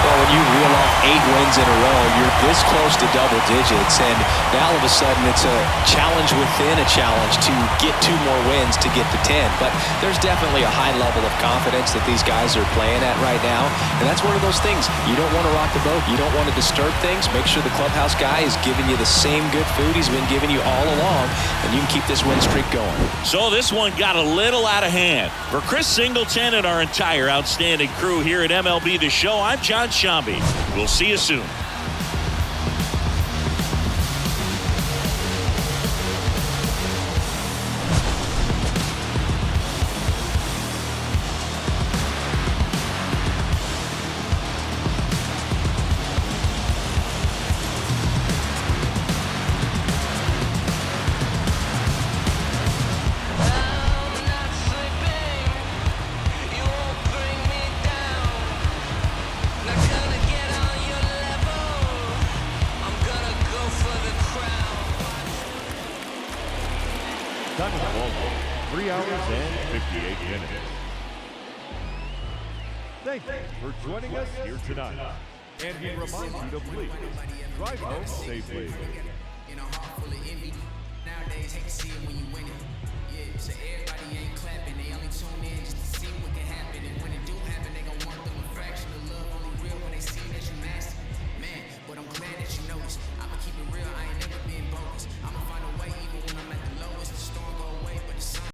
Well, when you reel off 8 wins in a row, you're this close to double digits, and now all of a sudden it's a challenge within a challenge to get 2 more wins to get to 10. But there's definitely a high level of confidence that these guys are playing at right now, and that's one of those things. You don't want to rock the boat. You don't want to disturb things. Make sure the clubhouse guy is giving you the same good food he's been giving you all along, and you can keep this win streak going. So this one got a little out of hand. For Chris Singleton and our entire outstanding crew here at MLB The Show, I'm John Shambi. We'll see you soon. Time of the ball, 3 hours and 58 minutes. Thank you for joining us here tonight. And we remind you to please drive home safely. In a heart full of envy. Nowadays, hate to see it when you win it. Yeah, so everybody ain't clapping. They only tune in just to see what can happen. And when it do happen,